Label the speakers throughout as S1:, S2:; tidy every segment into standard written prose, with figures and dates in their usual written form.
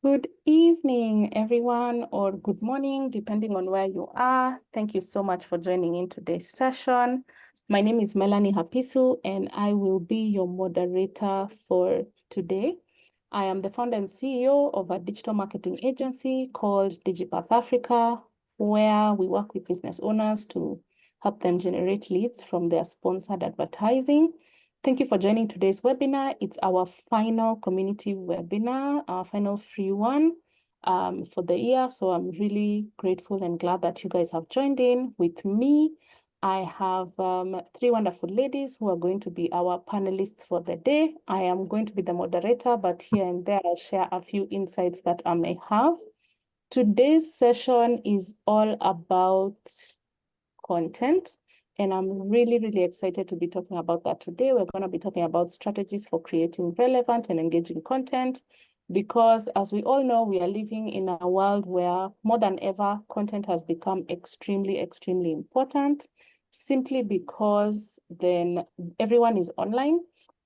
S1: Good evening, everyone, or good morning, depending on where you are. Thank you so much for joining in today's session. My name is Melanie Hapisu, and I will be your moderator for today. I am the founder and CEO of a digital marketing agency called Digipath Africa, where we work with business owners to help them generate leads from their sponsored advertising. Thank you for joining today's webinar. It's our final community webinar, our final free one for the year. So I'm really grateful and glad that you guys have joined in with me. I have three wonderful ladies who are going to be our panelists for the day. I am going to be the moderator, but here and there I'll share a few insights that I may have. Today's session is all about content. And I'm really, really excited to be talking about that today. We're going to be talking about strategies for creating relevant and engaging content, because as we all know, we are living in a world where more than ever, content has become extremely, extremely important, simply because then everyone is online,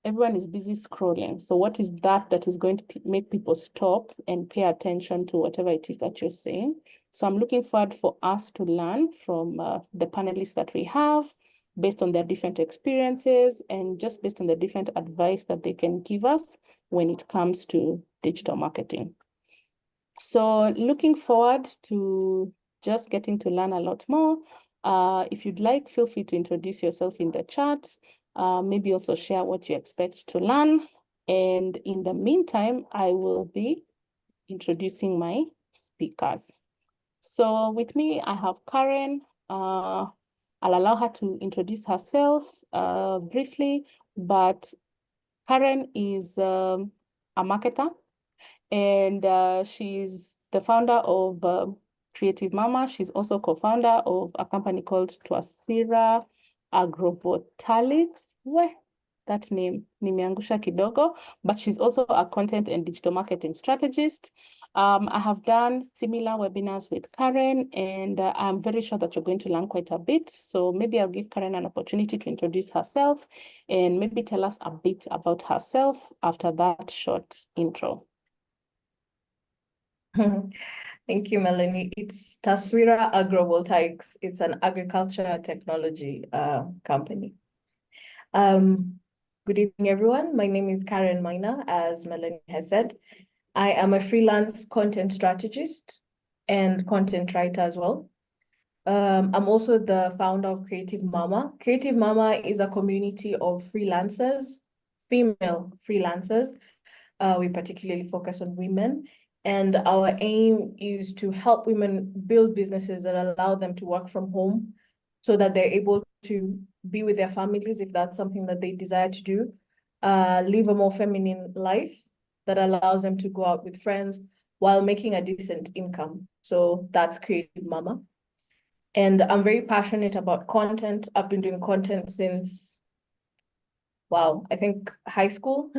S1: everyone is busy scrolling. So what is that is going to make people stop and pay attention to whatever it is that you're saying? So I'm looking forward for us to learn from the panelists that we have based on their different experiences and just based on the different advice that they can give us when it comes to digital marketing. So looking forward to just getting to learn a lot more. If you'd like, feel free to introduce yourself in the chat. Maybe also share what you expect to learn. And in the meantime, I will be introducing my speakers. So with me, I have Karen. I'll allow her to introduce herself briefly, but Karen is a marketer, and she's the founder of Creative Mama. She's also co-founder of a company called Twasira Agrobotalics. That name nimeangusha kidogo, but she's also a content and digital marketing strategist. I have done similar webinars with Karen, and I'm very sure that you're going to learn quite a bit. So maybe I'll give Karen an opportunity to introduce herself and maybe tell us a bit about herself after that short intro.
S2: Thank you, Melanie. It's Taswira Agrovoltaics. It's an agriculture technology company. Good evening, everyone. My name is Karen Maina, as Melanie has said. I am a freelance content strategist and content writer as well. I'm also the founder of Creative Mama. Creative Mama is a community of freelancers, female freelancers. We particularly focus on women. And our aim is to help women build businesses that allow them to work from home so that they're able to be with their families if that's something that they desire to do, live a more feminine life that allows them to go out with friends while making a decent income. So that's Creative Mama. And I'm very passionate about content. I've been doing content since, wow, I think high school.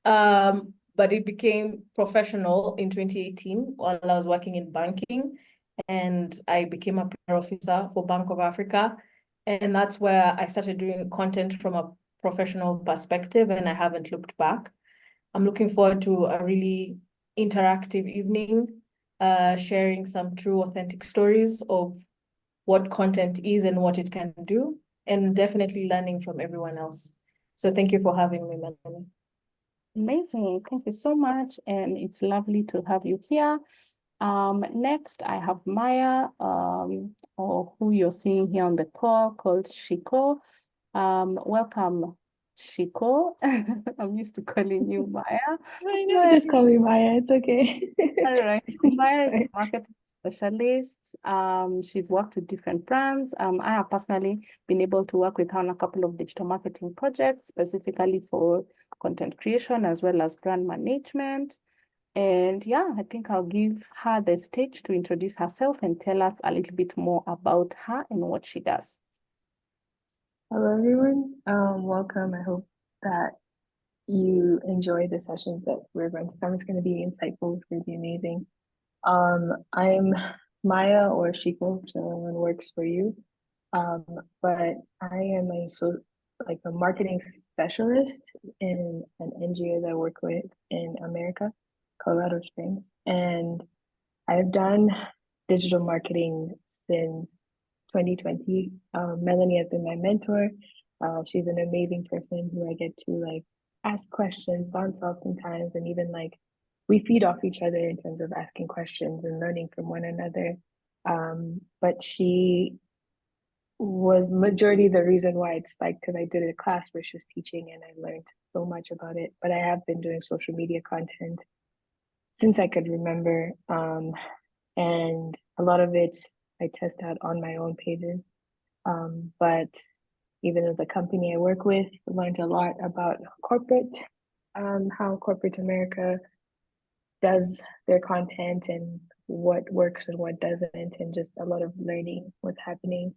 S2: But it became professional in 2018 while I was working in banking, and I became a PR officer for Bank of Africa. And that's where I started doing content from a professional perspective, and I haven't looked back. I'm looking forward to a really interactive evening, sharing some true, authentic stories of what content is and what it can do, and definitely learning from everyone else. So thank you for having me, Melanie.
S1: Amazing. Thank you so much. And it's lovely to have you here. Next, I have Maya, or who you're seeing here on the call, called Shiko. Welcome, Shiko. I'm used to calling you Maya.
S3: I know, just call me Maya. It's okay.
S1: All right. Maya is a marketing specialist. She's worked with different brands. I have personally been able to work with her on a couple of digital marketing projects, specifically for content creation as well as brand management. And yeah, I think I'll give her the stage to introduce herself and tell us a little bit more about her and what she does.
S3: Hello, everyone. Welcome. I hope that you enjoy the sessions that we're going to come. It's going to be insightful. It's going to be amazing. I'm Maya, or Shiko, whichever one works for you. But I am a marketing specialist in an NGO that I work with in America. Colorado Springs. And I've done digital marketing since 2020. Melanie has been my mentor. She's an amazing person who I get to like ask questions, bounce off sometimes, and even like we feed off each other in terms of asking questions and learning from one another. But she was majority the reason why it spiked, because I did a class where she was teaching and I learned so much about it. But I have been doing social media content since I could remember. And a lot of it I test out on my own pages. But even with the company I work with, I learned a lot about corporate, how corporate America does their content and what works and what doesn't, and just a lot of learning what's happening.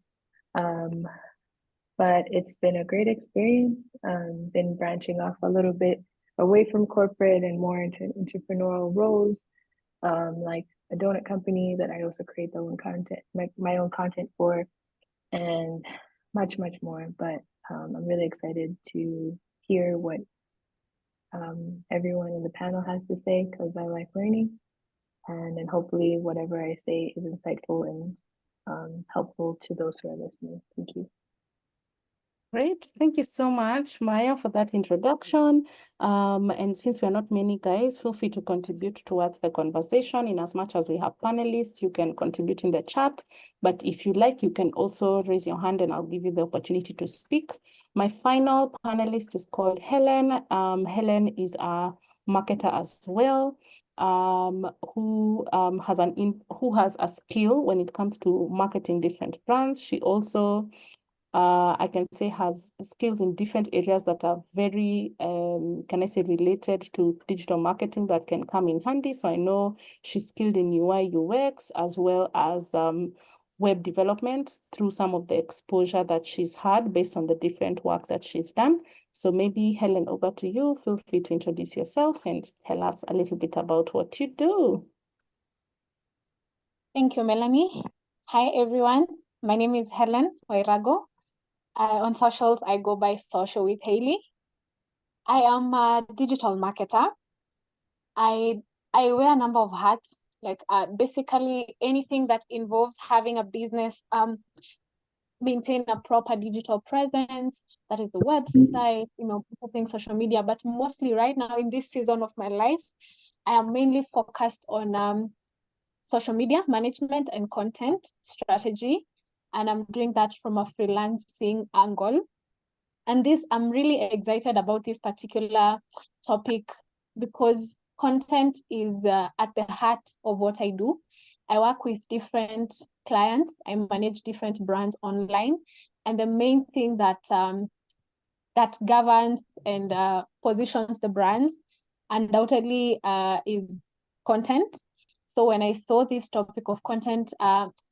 S3: But it's been a great experience. Been branching off a little bit away from corporate and more into entrepreneurial roles, like a donut company that I also create my own content for, and much more. But I'm really excited to hear what everyone in the panel has to say, because I like learning, and then hopefully whatever I say is insightful and helpful to those who are listening. Thank you.
S1: Great. Thank you so much, Maya, for that introduction. And since we're not many guys, feel free to contribute towards the conversation. In as much as we have panelists, you can contribute in the chat. But if you like, you can also raise your hand and I'll give you the opportunity to speak. My final panelist is called Helen. Helen is a marketer as well, who has a skill when it comes to marketing different brands. She also I can say has skills in different areas that are very, can I say, related to digital marketing that can come in handy. So I know she's skilled in UI, UX, as well as web development through some of the exposure that she's had based on the different work that she's done. So maybe Helen, over to you. Feel free to introduce yourself and tell us a little bit about what you do.
S4: Thank you, Melanie. Hi, everyone. My name is Helen Wairago. On socials, I go by Social with Hailey. I am a digital marketer. I wear a number of hats, like basically anything that involves having a business, maintain a proper digital presence, that is the website, posting social media. But mostly right now in this season of my life, I am mainly focused on social media management and content strategy. And I'm doing that from a freelancing angle. And I'm really excited about this particular topic because content is at the heart of what I do. I work with different clients. I manage different brands online. And the main thing that governs and positions the brands undoubtedly is content. So when I saw this topic of content,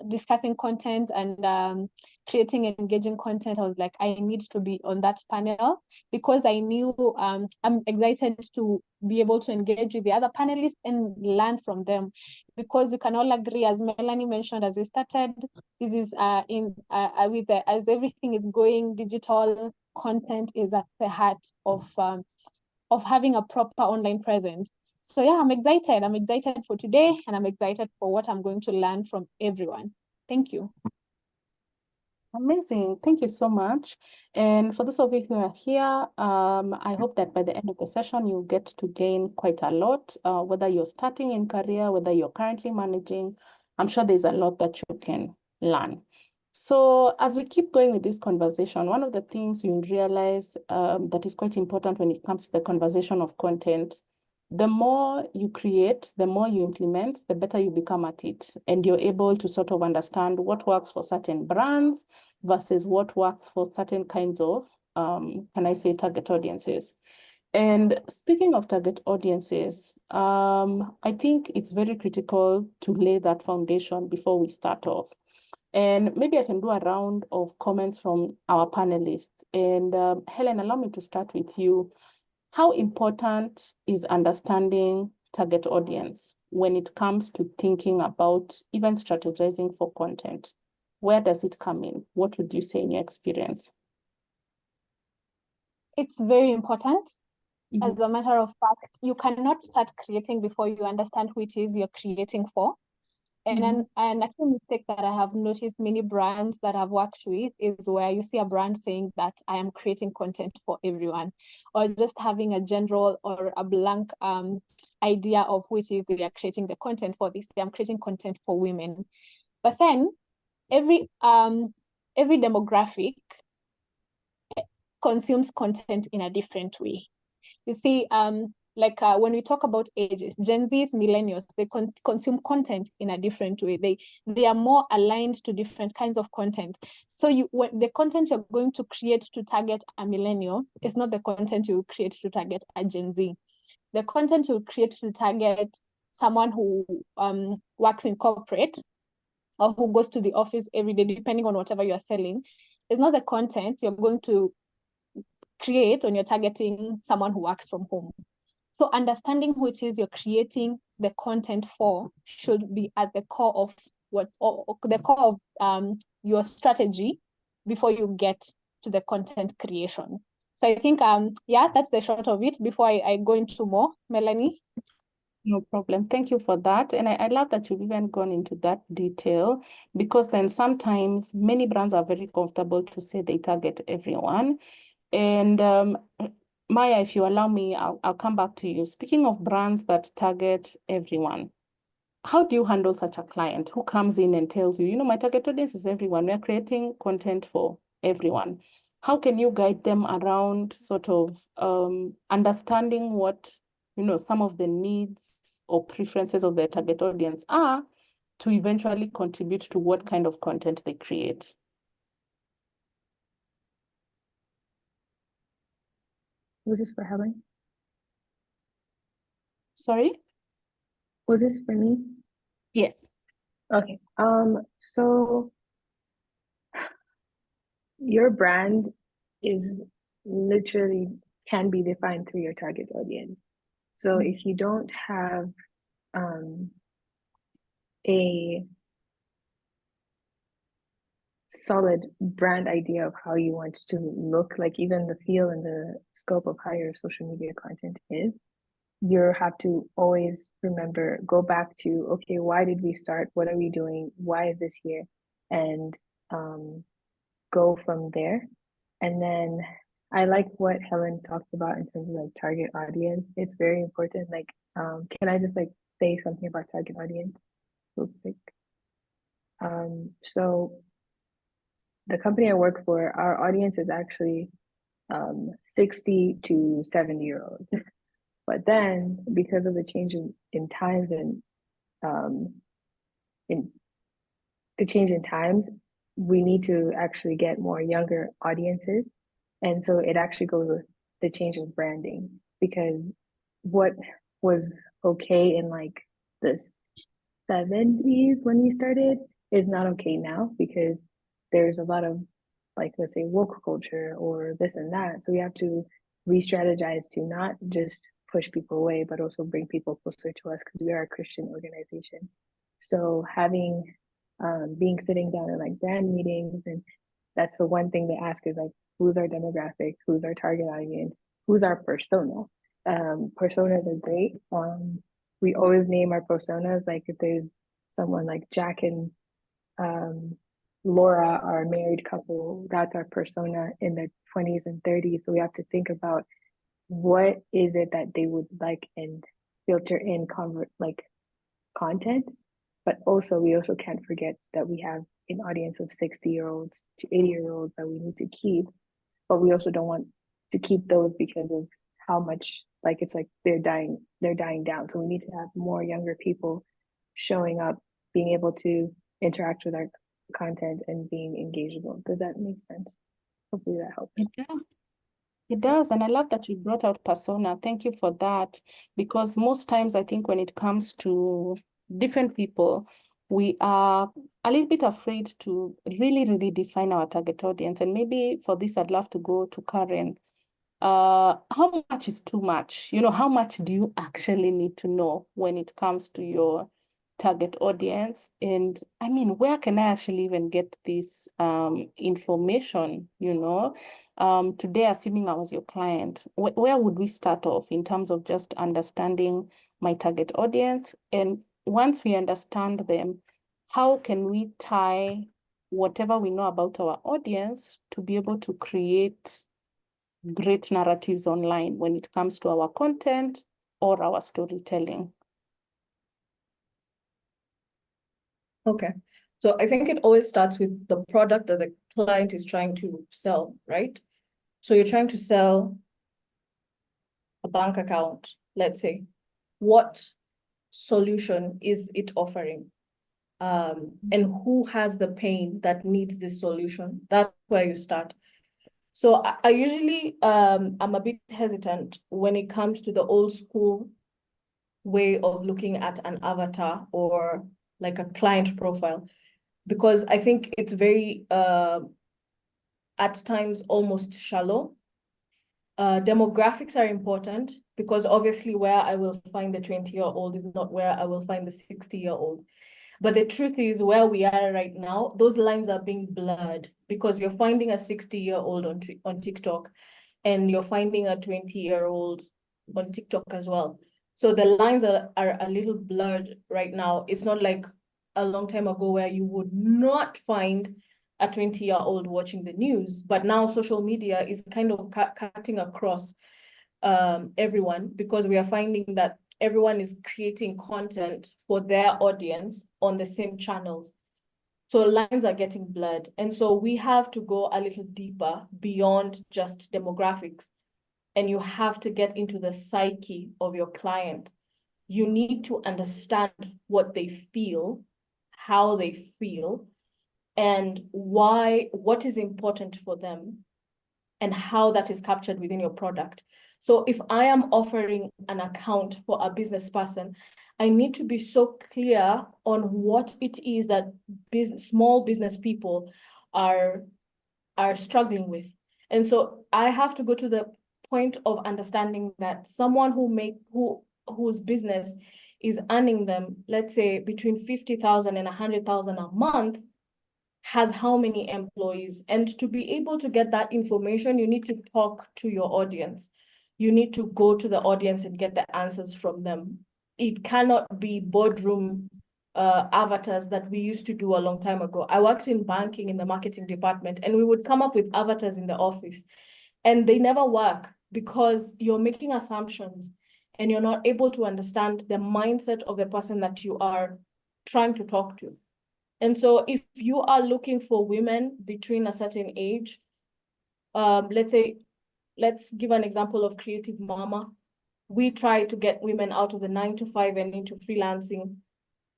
S4: discussing content and creating engaging content, I was like, I need to be on that panel because I knew I'm excited to be able to engage with the other panelists and learn from them. Because you can all agree, as Melanie mentioned, as we started, this is as everything is going digital, content is at the heart of having a proper online presence. So yeah, I'm excited. I'm excited for today, and I'm excited for what I'm going to learn from everyone. Thank you.
S1: Amazing. Thank you so much. And for those of you who are here, I hope that by the end of the session, you'll get to gain quite a lot, whether you're starting in career, whether you're currently managing. I'm sure there's a lot that you can learn. So as we keep going with this conversation, one of the things you'll realize that is quite important when it comes to the conversation of content, the more you create, the more you implement, the better you become at it. And you're able to sort of understand what works for certain brands versus what works for certain kinds of, can I say, target audiences. And speaking of target audiences, I think it's very critical to lay that foundation before we start off. And maybe I can do a round of comments from our panelists. And Helen, allow me to start with you. How important is understanding target audience when it comes to thinking about even strategizing for content? Where does it come in? What would you say in your experience?
S4: It's very important. As a matter of fact, you cannot start creating before you understand who it is you're creating for. And an actual mistake that I have noticed many brands that I've worked with is where you see a brand saying that I am creating content for everyone, or just having a general or a blank idea of which is they are creating the content for. This, I'm creating content for women. But then every demographic consumes content in a different way. You see, when we talk about ages, Gen Zs, millennials, they consume content in a different way. They are more aligned to different kinds of content. So the content you're going to create to target a millennial is not the content you create to target a Gen Z. The content you create to target someone who works in corporate or who goes to the office every day, depending on whatever you're selling, is not the content you're going to create when you're targeting someone who works from home. So understanding who it is you're creating the content for should be at the core of your strategy before you get to the content creation. So I think that's the short of it. Before I go into more, Melanie.
S1: No problem. Thank you for that. And I love that you've even gone into that detail, because then sometimes many brands are very comfortable to say they target everyone. And Maya, if you allow me, I'll come back to you. Speaking of brands that target everyone, how do you handle such a client who comes in and tells you, my target audience is everyone. We're creating content for everyone. How can you guide them around sort of understanding what, some of the needs or preferences of their target audience are to eventually contribute to what kind of content they create?
S3: Was this for Helen?
S1: Sorry?
S3: Was this for me?
S1: Yes.
S3: Okay. So your brand is literally can be defined through your target audience. So if you don't have a solid brand idea of how you want to look, like even the feel and the scope of how your social media content is, you have to always remember, go back to, okay, why did we start? What are we doing? Why is this here? And go from there. And then I like what Helen talked about in terms of like target audience. It's very important. Like, can I just like say something about target audience real quick? So the company I work for, our audience is actually 60 to 70-year-olds. But then because of the change in times and in the change in times, we need to actually get more younger audiences. And so it actually goes with the change of branding, because what was okay in like the 70s when we started is not okay now, because there's a lot of like, let's say, woke culture or this and that. So we have to re-strategize to not just push people away, but also bring people closer to us, because we are a Christian organization. So having being sitting down in like brand meetings, and that's the one thing they ask is like, who's our demographic, who's our target audience, who's our persona. Personas are great. We always name our personas. Like if there's someone like Jack and Laura are a married couple, that's our persona in their 20s and 30s. So we have to think about what is it that they would like and filter in content. But also, we also can't forget that we have an audience of 60-year-olds to 80-year-olds that we need to keep. But we also don't want to keep those because of how much, like, it's like they're dying down. So we need to have more younger people showing up, being able to interact with our content and being engageable. Does that make sense? Hopefully that helps.
S1: It does. It does. And I love that you brought out persona. Thank you for that. Because most times I think when it comes to different people, we are a little bit afraid to really, really define our target audience. And maybe for this, I'd love to go to Karen. How much is too much? How much do you actually need to know when it comes to your target audience, and I mean, where can I actually even get this information, you know? Today, assuming I was your client, where would we start off in terms of just understanding my target audience? And once we understand them, how can we tie whatever we know about our audience to be able to create great narratives online when it comes to our content or our storytelling?
S2: Okay. So I think it always starts with the product that the client is trying to sell, right? So you're trying to sell a bank account, let's say. What solution is it offering? And who has the pain that needs this solution? That's where you start. So I usually, I'm a bit hesitant when it comes to the old school way of looking at an avatar or like a client profile, because I think it's very, at times, almost shallow. Demographics are important because obviously where I will find the 20-year-old is not where I will find the 60-year-old. But the truth is, where we are right now, those lines are being blurred because you're finding a 60-year-old on TikTok and you're finding a 20-year-old on TikTok as well. So the lines are a little blurred right now. It's not like a long time ago where you would not find a 20-year-old watching the news, but now social media is kind of cutting across everyone, because we are finding that everyone is creating content for their audience on the same channels. So lines are getting blurred. And so we have to go a little deeper beyond just demographics. And you have to get into the psyche of your client. You need to understand what they feel, how they feel, and why, what is important for them, and how that is captured within your product. So if I am offering an account for a business person, I need to be so clear on what it is that small business people are struggling with. And so I have to go to the point of understanding that someone whose business is earning them, let's say between 50,000 and 100,000 a month, has how many employees. And to be able to get that information, you need to talk to your audience. You need to go to the audience and get the answers from them. It cannot be boardroom avatars that we used to do a long time ago. I worked in banking in the marketing department, and we would come up with avatars in the office, and they never work because you're making assumptions and you're not able to understand the mindset of the person that you are trying to talk to. And so if you are looking for women between a certain age, let's give an example of Creative Mama. We try to get women out of the 9-to-5 and into freelancing.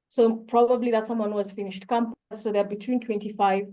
S2: So probably that's someone who has finished campus, so they're between 25.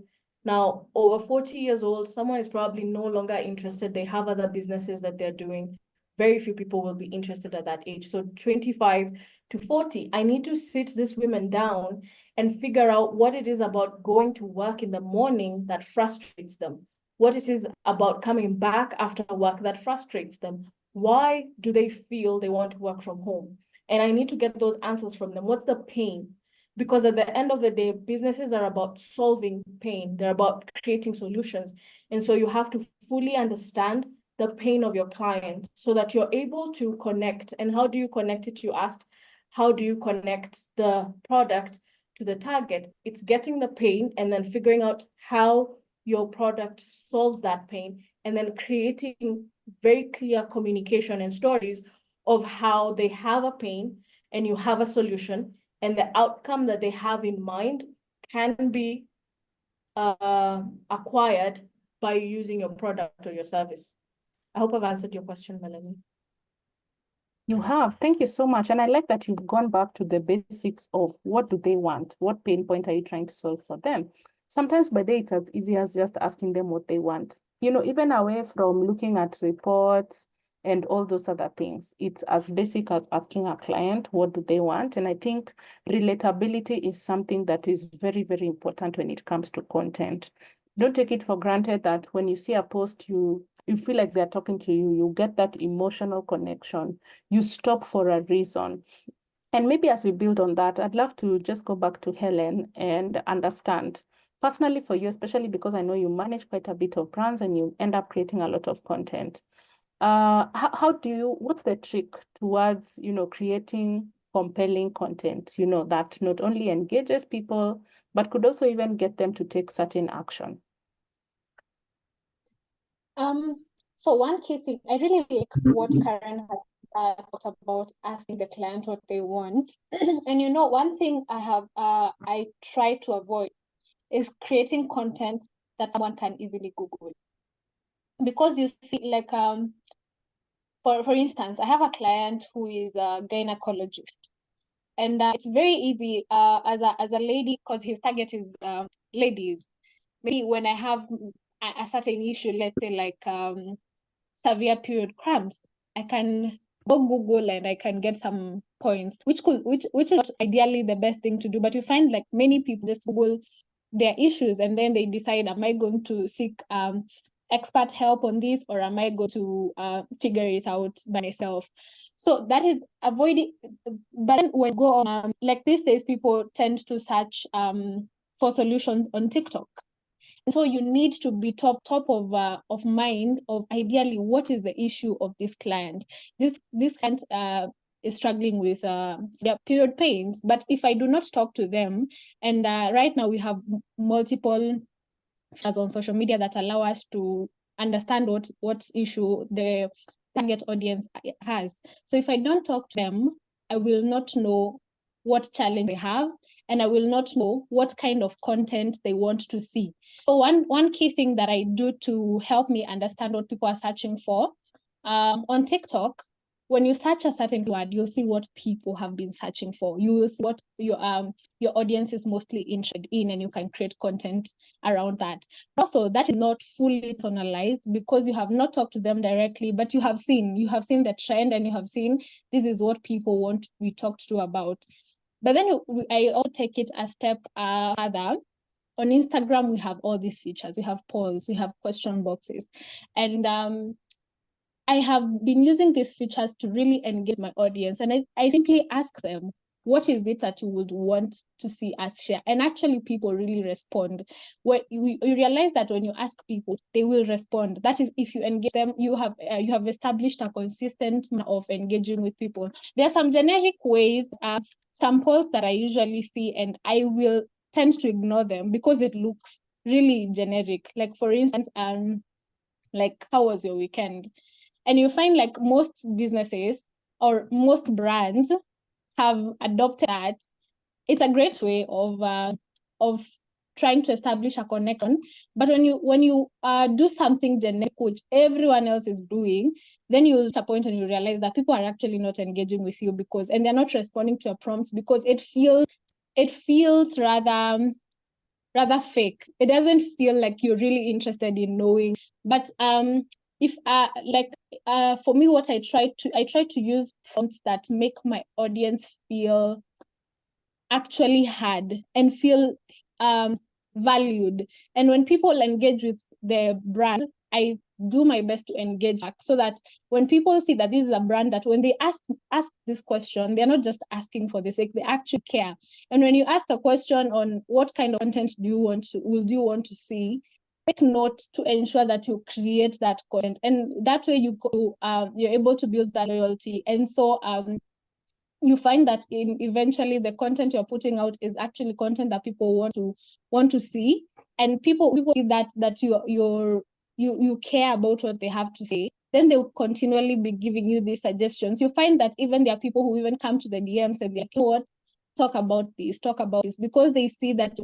S2: Now, over 40 years old, someone is probably no longer interested. They have other businesses that they're doing. Very few people will be interested at that age. So 25 to 40, I need to sit these women down and figure out what it is about going to work in the morning that frustrates them, what it is about coming back after work that frustrates them. Why do they feel they want to work from home? And I need to get those answers from them. What's the pain? Because at the end of the day, businesses are about solving pain. They're about creating solutions. And so you have to fully understand the pain of your client so that you're able to connect. And how do you connect it? You asked, how do you connect the product to the target? It's getting the pain and then figuring out how your product solves that pain, and then creating very clear communication and stories of how they have a pain and you have a solution, and the outcome that they have in mind can be acquired by using your product or your service. I hope I've answered your question, Melanie.
S1: You have. Thank you so much. And I like that you've gone back to the basics of what do they want? What pain point are you trying to solve for them? Sometimes by day it's as easy as just asking them what they want. You know, even away from looking at reports and all those other things, it's as basic as asking a client, what do they want? And I think relatability is something that is very, very important when it comes to content. Don't take it for granted that when you see a post, you feel like they're talking to you, you get that emotional connection. You stop for a reason. And maybe as we build on that, I'd love to just go back to Helen and understand personally for you, especially because I know you manage quite a bit of brands and you end up creating a lot of content. How do you, what's the trick towards, creating compelling content, that not only engages people, but could also even get them to take certain action?
S4: So one key thing, I really like what Karen has talked about, asking the client what they want. And one thing I try to avoid is creating content that someone can easily Google. Because you see, like, for instance, I have a client who is a gynecologist. And it's very easy as a lady, because his target is ladies. Maybe when I have a certain issue, let's say like severe period cramps, I can go Google and I can get some points, which is not ideally the best thing to do. But you find like many people just Google their issues and then they decide, am I going to seek expert help on this, or am I going to figure it out by myself? So that is avoiding. But then when we go on, like these days, people tend to search for solutions on TikTok. And so you need to be top of mind of ideally what is the issue of this client. This client is struggling with their period pains. But if I do not talk to them, and right now we have multiple features on social media that allow us to understand what issue the target audience has. So if I don't talk to them, I will not know what challenge they have, and I will not know what kind of content they want to see. So one key thing that I do to help me understand what people are searching for, on TikTok, when you search a certain word, you'll see what people have been searching for. You will see what your audience is mostly interested in, and you can create content around that. Also, that is not fully personalized because you have not talked to them directly, but you have seen the trend, and you have seen this is what people want to be talked to about. But then I also take it a step further. On Instagram, we have all these features. We have polls, we have question boxes, and I have been using these features to really engage my audience. And I simply ask them, what is it that you would want to see us share? And actually, people really respond. You realize that when you ask people, they will respond. That is, if you engage them, you have established a consistent manner of engaging with people. There are some generic ways, some polls that I usually see, and I will tend to ignore them because it looks really generic. Like, for instance, like, how was your weekend? And you find like most businesses or most brands have adopted that. It's a great way of trying to establish a connection. But when you do something generic, which everyone else is doing, then you reach a point and you realize that people are actually not engaging with you and they're not responding to your prompts because it feels rather fake. It doesn't feel like you're really interested in knowing. But if for me, what I try to use prompts that make my audience feel actually heard and feel valued. And when people engage with the brand, I do my best to engage back so that when people see that this is a brand that when they ask this question, they're not just asking for the sake, they actually care. And when you ask a question on what kind of content do you want to see, take note to ensure that you create that content. And that way you're able to build that loyalty. And so you find that eventually the content you're putting out is actually content that people want to see, and people see that you care about what they have to say. Then they will continually be giving you these suggestions. You find that even there are people who even come to the DMs and they're like, you know what, talk about this, because they see that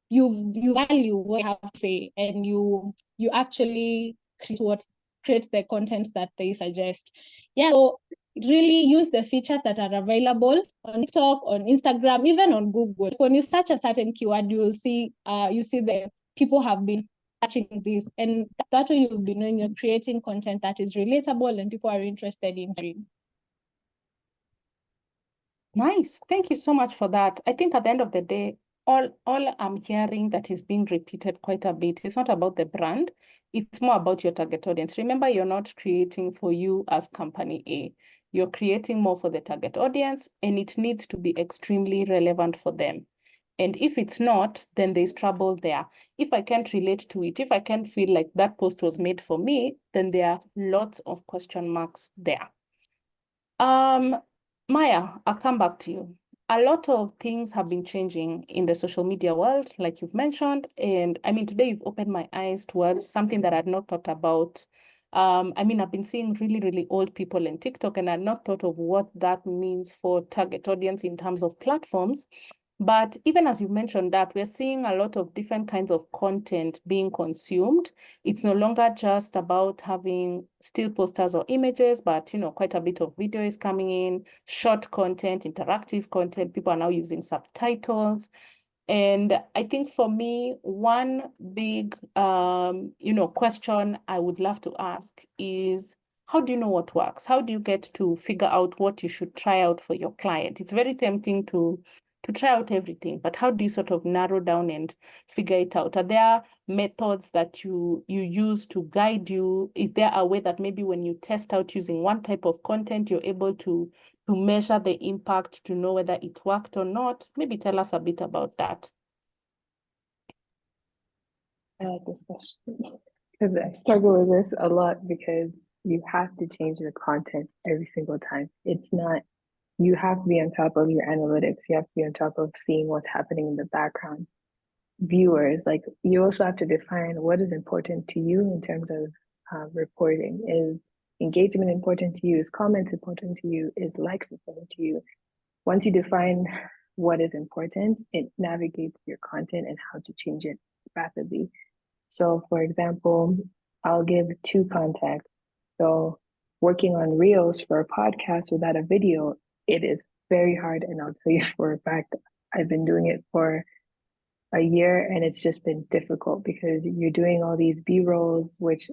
S4: you value what you have to say, and you actually create the content that they suggest. Yeah, so really use the features that are available on TikTok, on Instagram, even on Google. When you search a certain keyword, you see the people have been searching this, and that way you'll be knowing you're creating content that is relatable and people are interested in hearing.
S1: Nice. Thank you so much for that. I think at the end of the day, all I'm hearing that is being repeated quite a bit, it's not about the brand, it's more about your target audience. Remember, you're not creating for you as company A. you're creating more for the target audience, and it needs to be extremely relevant for them. And if it's not, then there's trouble there. If I can't relate to it, if I can't feel like that post was made for me, then there are lots of question marks there. Maya, I'll come back to you. A lot of things have been changing in the social media world, like you've mentioned. And I mean, today you've opened my eyes towards something that I'd not thought about. I mean, I've been seeing really, really old people in TikTok, and I'd not thought of what that means for target audience in terms of platforms. But even as you mentioned that, we're seeing a lot of different kinds of content being consumed. It's no longer just about having still posters or images, but quite a bit of video is coming in, short content, interactive content. People are now using subtitles. And I think for me, one big question I would love to ask is, how do you know what works? How do you get to figure out what you should try out for your client? It's very tempting to try out everything, but how do you sort of narrow down and figure it out? Are there methods that you use to guide you? Is there a way that maybe when you test out using one type of content, you're able to measure the impact to know whether it worked or not? Maybe tell us a bit about that.
S3: I like this question because I struggle with this a lot because you have to change the content every single time. It's not, you have to be on top of your analytics. You have to be on top of seeing what's happening in the background. Viewers, like, you also have to define what is important to you in terms of reporting. Is engagement important to you? Is comments important to you? Is likes important to you? Once you define what is important, it navigates your content and how to change it rapidly. So for example, I'll give two contexts. So working on reels for a podcast without a video, it is very hard. And I'll tell you for a fact, I've been doing it for a year and it's just been difficult because you're doing all these B-rolls, which,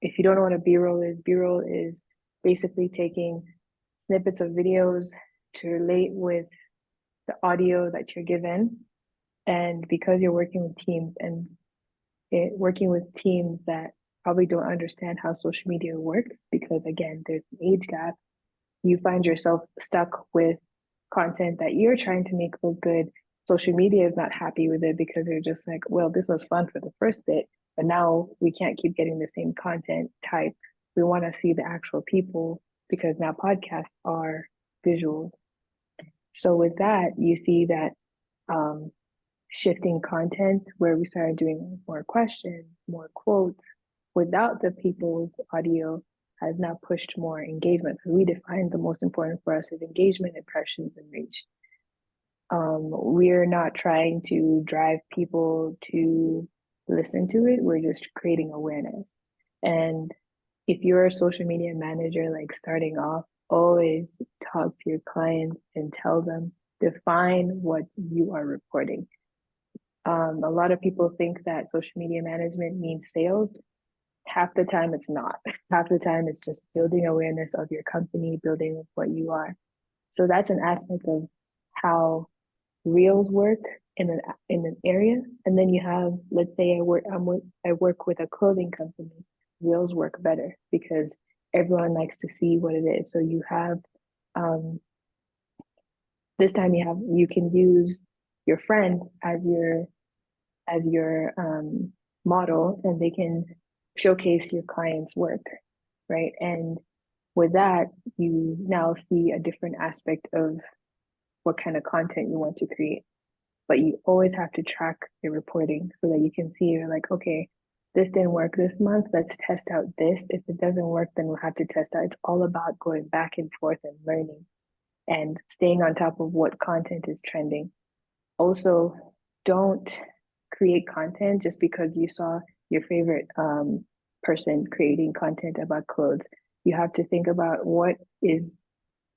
S3: if you don't know what a B-roll is basically taking snippets of videos to relate with the audio that you're given. And because you're working with teams that probably don't understand how social media works, because again, there's an age gap, you find yourself stuck with content that you're trying to make look good. Social media is not happy with it because they're just like, well, this was fun for the first bit, but now we can't keep getting the same content type. We want to see the actual people because now podcasts are visuals. So with that, you see that shifting content where we started doing more questions, more quotes without the people's audio has now pushed more engagement. So we defined the most important for us is engagement, impressions, and reach. We're not trying to drive people to listen to it. We're just creating awareness. And if you're a social media manager, like starting off, always talk to your clients and tell them, define what you are reporting. A lot of people think that social media management means sales. Half the time it's not. Half the time it's just building awareness of your company, building what you are. So that's an aspect of how reels work in an area. And then you have, let's say I work with a clothing company. Reels work better because everyone likes to see what it is. So you have this time you can use your friend as your model, and they can showcase your client's work, right? And with that, you now see a different aspect of what kind of content you want to create. But you always have to track your reporting so that you can see, you're like, okay, this didn't work this month, let's test out this. If it doesn't work, then we'll have to test out. It's all about going back and forth and learning and staying on top of what content is trending. Also, don't create content just because you saw your favorite person creating content about clothes. You have to think about what is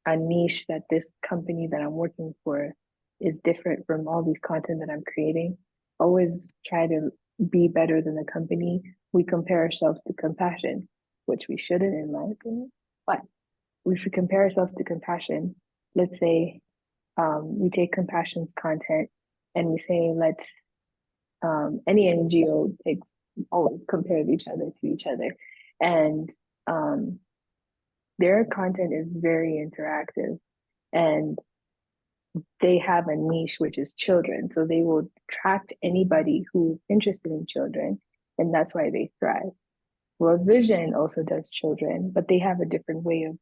S3: a niche that this company that I'm working for is different from all these content that I'm creating. Always try to be better than the company. We compare ourselves to compassion, which we shouldn't, in my opinion. But if we compare ourselves to compassion, let's say we take compassion's content and we say, let's, any NGO always compare each other to each other. And their content is very interactive, and they have a niche, which is children. So they will attract anybody who's interested in children, and that's why they thrive. World Vision also does children, but they have a different way of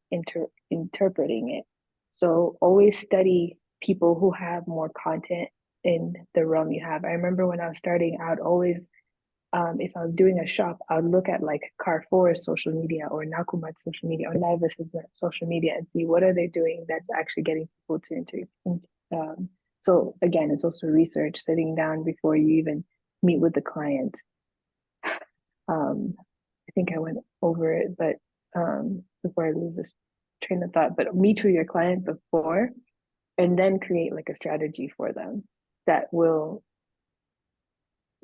S3: interpreting it. So always study people who have more content in the realm you have. I remember when I was starting out, always, if I was doing a shop, I would look at like Carrefour's social media or Nakumat's social media or Navis's social media and see what are they doing that's actually getting people to so again, it's also research, sitting down before you even meet with the client. I think I went over it, but before I lose this train of thought, but meet with your client before and then create like a strategy for them that will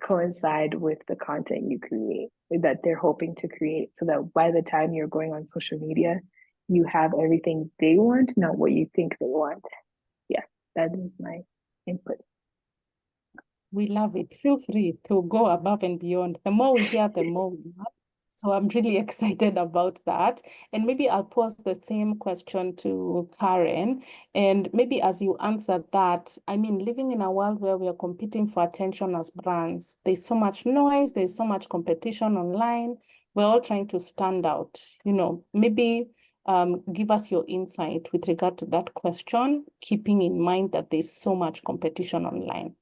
S3: coincide with the content you create, that they're hoping to create, so that by the time you're going on social media, you have everything they want, not what you think they want. Yeah, that is my input.
S1: We love it. Feel free to go above and beyond. The more we hear, the more we love. So I'm really excited about that. And maybe I'll pose the same question to Karen. And maybe as you answer that, I mean, living in a world where we are competing for attention as brands, there's so much noise, there's so much competition online. We're all trying to stand out. Maybe give us your insight with regard to that question, keeping in mind that there's so much competition online.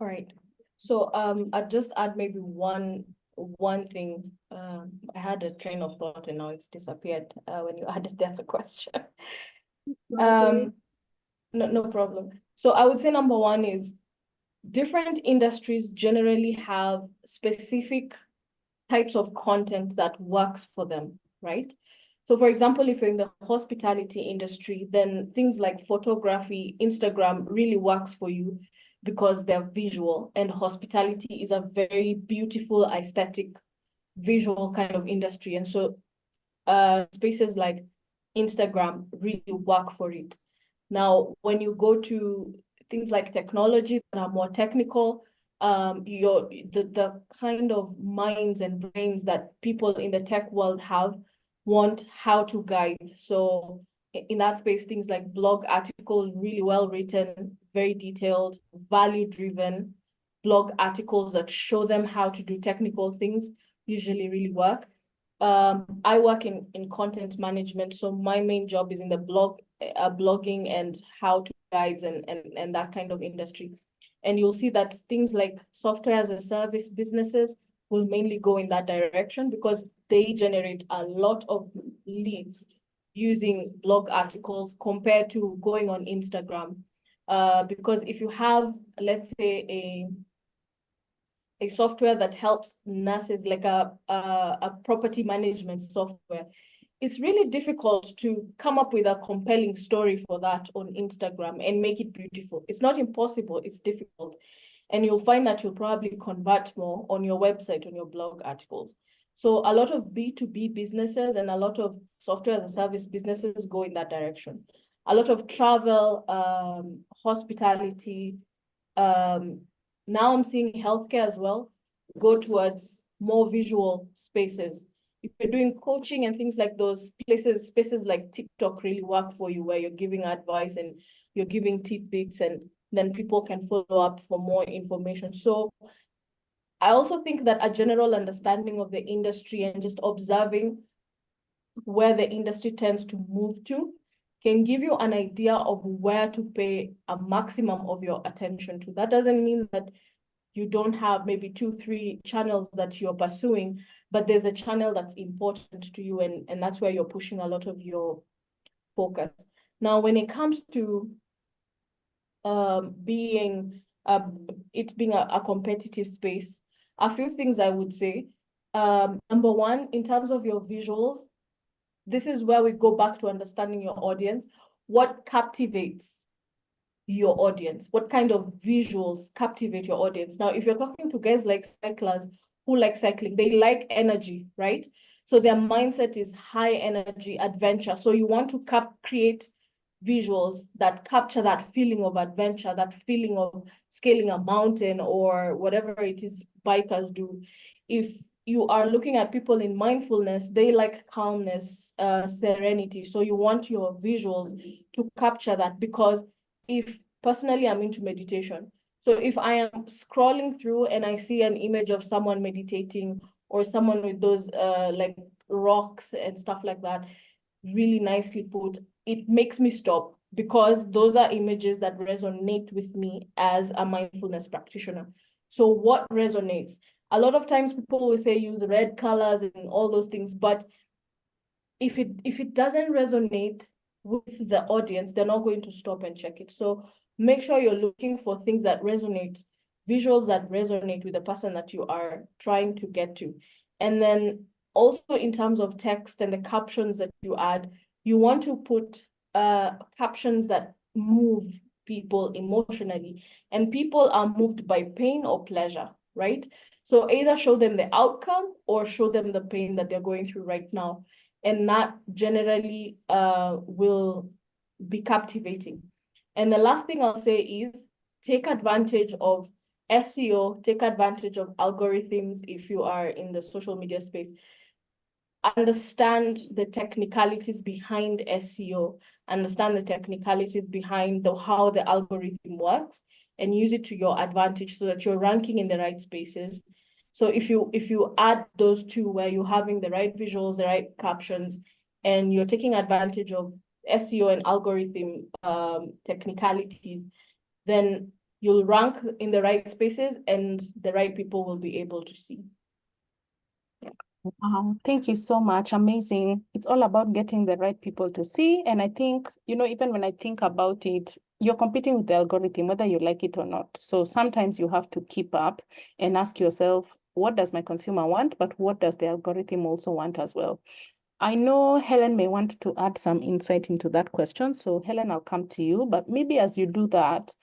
S2: All right. So I'll just add maybe one thing. I had a train of thought and now it's disappeared when you added the other question. No problem. So I would say number one is different industries generally have specific types of content that works for them, right? So for example, if you're in the hospitality industry, then things like photography, Instagram really works for you because they're visual, and hospitality is a very beautiful, aesthetic, visual kind of industry. And so spaces like Instagram really work for it. Now, when you go to things like technology that are more technical, the kind of minds and brains that people in the tech world have want how-to guides. So in that space, things like blog articles, really well written, very detailed, value-driven blog articles that show them how to do technical things usually really work. I work in content management, so my main job is in the blogging and how-to guides and that kind of industry. And you'll see that things like software as a service businesses will mainly go in that direction because they generate a lot of leads using blog articles compared to going on Instagram. Because if you have, let's say, a software that helps nurses, like a property management software, it's really difficult to come up with a compelling story for that on Instagram and make it beautiful. It's not impossible, it's difficult. And you'll find that you'll probably convert more on your website, on your blog articles. So a lot of B2B businesses and a lot of software as a service businesses go in that direction. A lot of travel, hospitality, now I'm seeing healthcare as well go towards more visual spaces. If you're doing coaching and things like those spaces like TikTok really work for you, where you're giving advice and you're giving tidbits, and then people can follow up for more information. So I also think that a general understanding of the industry and just observing where the industry tends to move to can give you an idea of where to pay a maximum of your attention to. That doesn't mean that you don't have maybe 2-3 channels that you're pursuing, but there's a channel that's important to you, and that's where you're pushing a lot of your focus. Now, when it comes to being a competitive space, a few things I would say. Number one, in terms of your visuals, this is where we go back to understanding your audience. What captivates your audience? What kind of visuals captivate your audience? Now, if you're talking to guys like cyclers who like cycling, they like energy, right? So their mindset is high energy adventure. So you want to create visuals that capture that feeling of adventure, that feeling of scaling a mountain or whatever it is bikers do. if you are looking at people in mindfulness, they like calmness, serenity. So you want your visuals to capture that, because if personally I'm into meditation. So if I am scrolling through and I see an image of someone meditating or someone with those like rocks and stuff like that, really nicely put, it makes me stop, because those are images that resonate with me as a mindfulness practitioner. So what resonates? A lot of times people will say use red colors and all those things, but if it doesn't resonate with the audience, they're not going to stop and check it. So make sure you're looking for things that resonate, visuals that resonate with the person that you are trying to get to. And then also in terms of text and the captions that you add, you want to put captions that move people emotionally. And people are moved by pain or pleasure, right? So either show them the outcome or show them the pain that they're going through right now. And that generally will be captivating. And the last thing I'll say is take advantage of SEO, take advantage of algorithms if you are in the social media space. Understand the technicalities behind SEO, understand the technicalities behind how the algorithm works, and use it to your advantage so that you're ranking in the right spaces. So if you add those two, where you're having the right visuals, the right captions, and you're taking advantage of SEO and algorithm technicalities, then you'll rank in the right spaces and the right people will be able to see.
S1: Thank you so much. Amazing. It's all about getting the right people to see. And I think, even when I think about it, you're competing with the algorithm, whether you like it or not. So sometimes you have to keep up and ask yourself, what does my consumer want? But what does the algorithm also want as well? I know Helen may want to add some insight into that question. So Helen, I'll come to you. But maybe as you do that,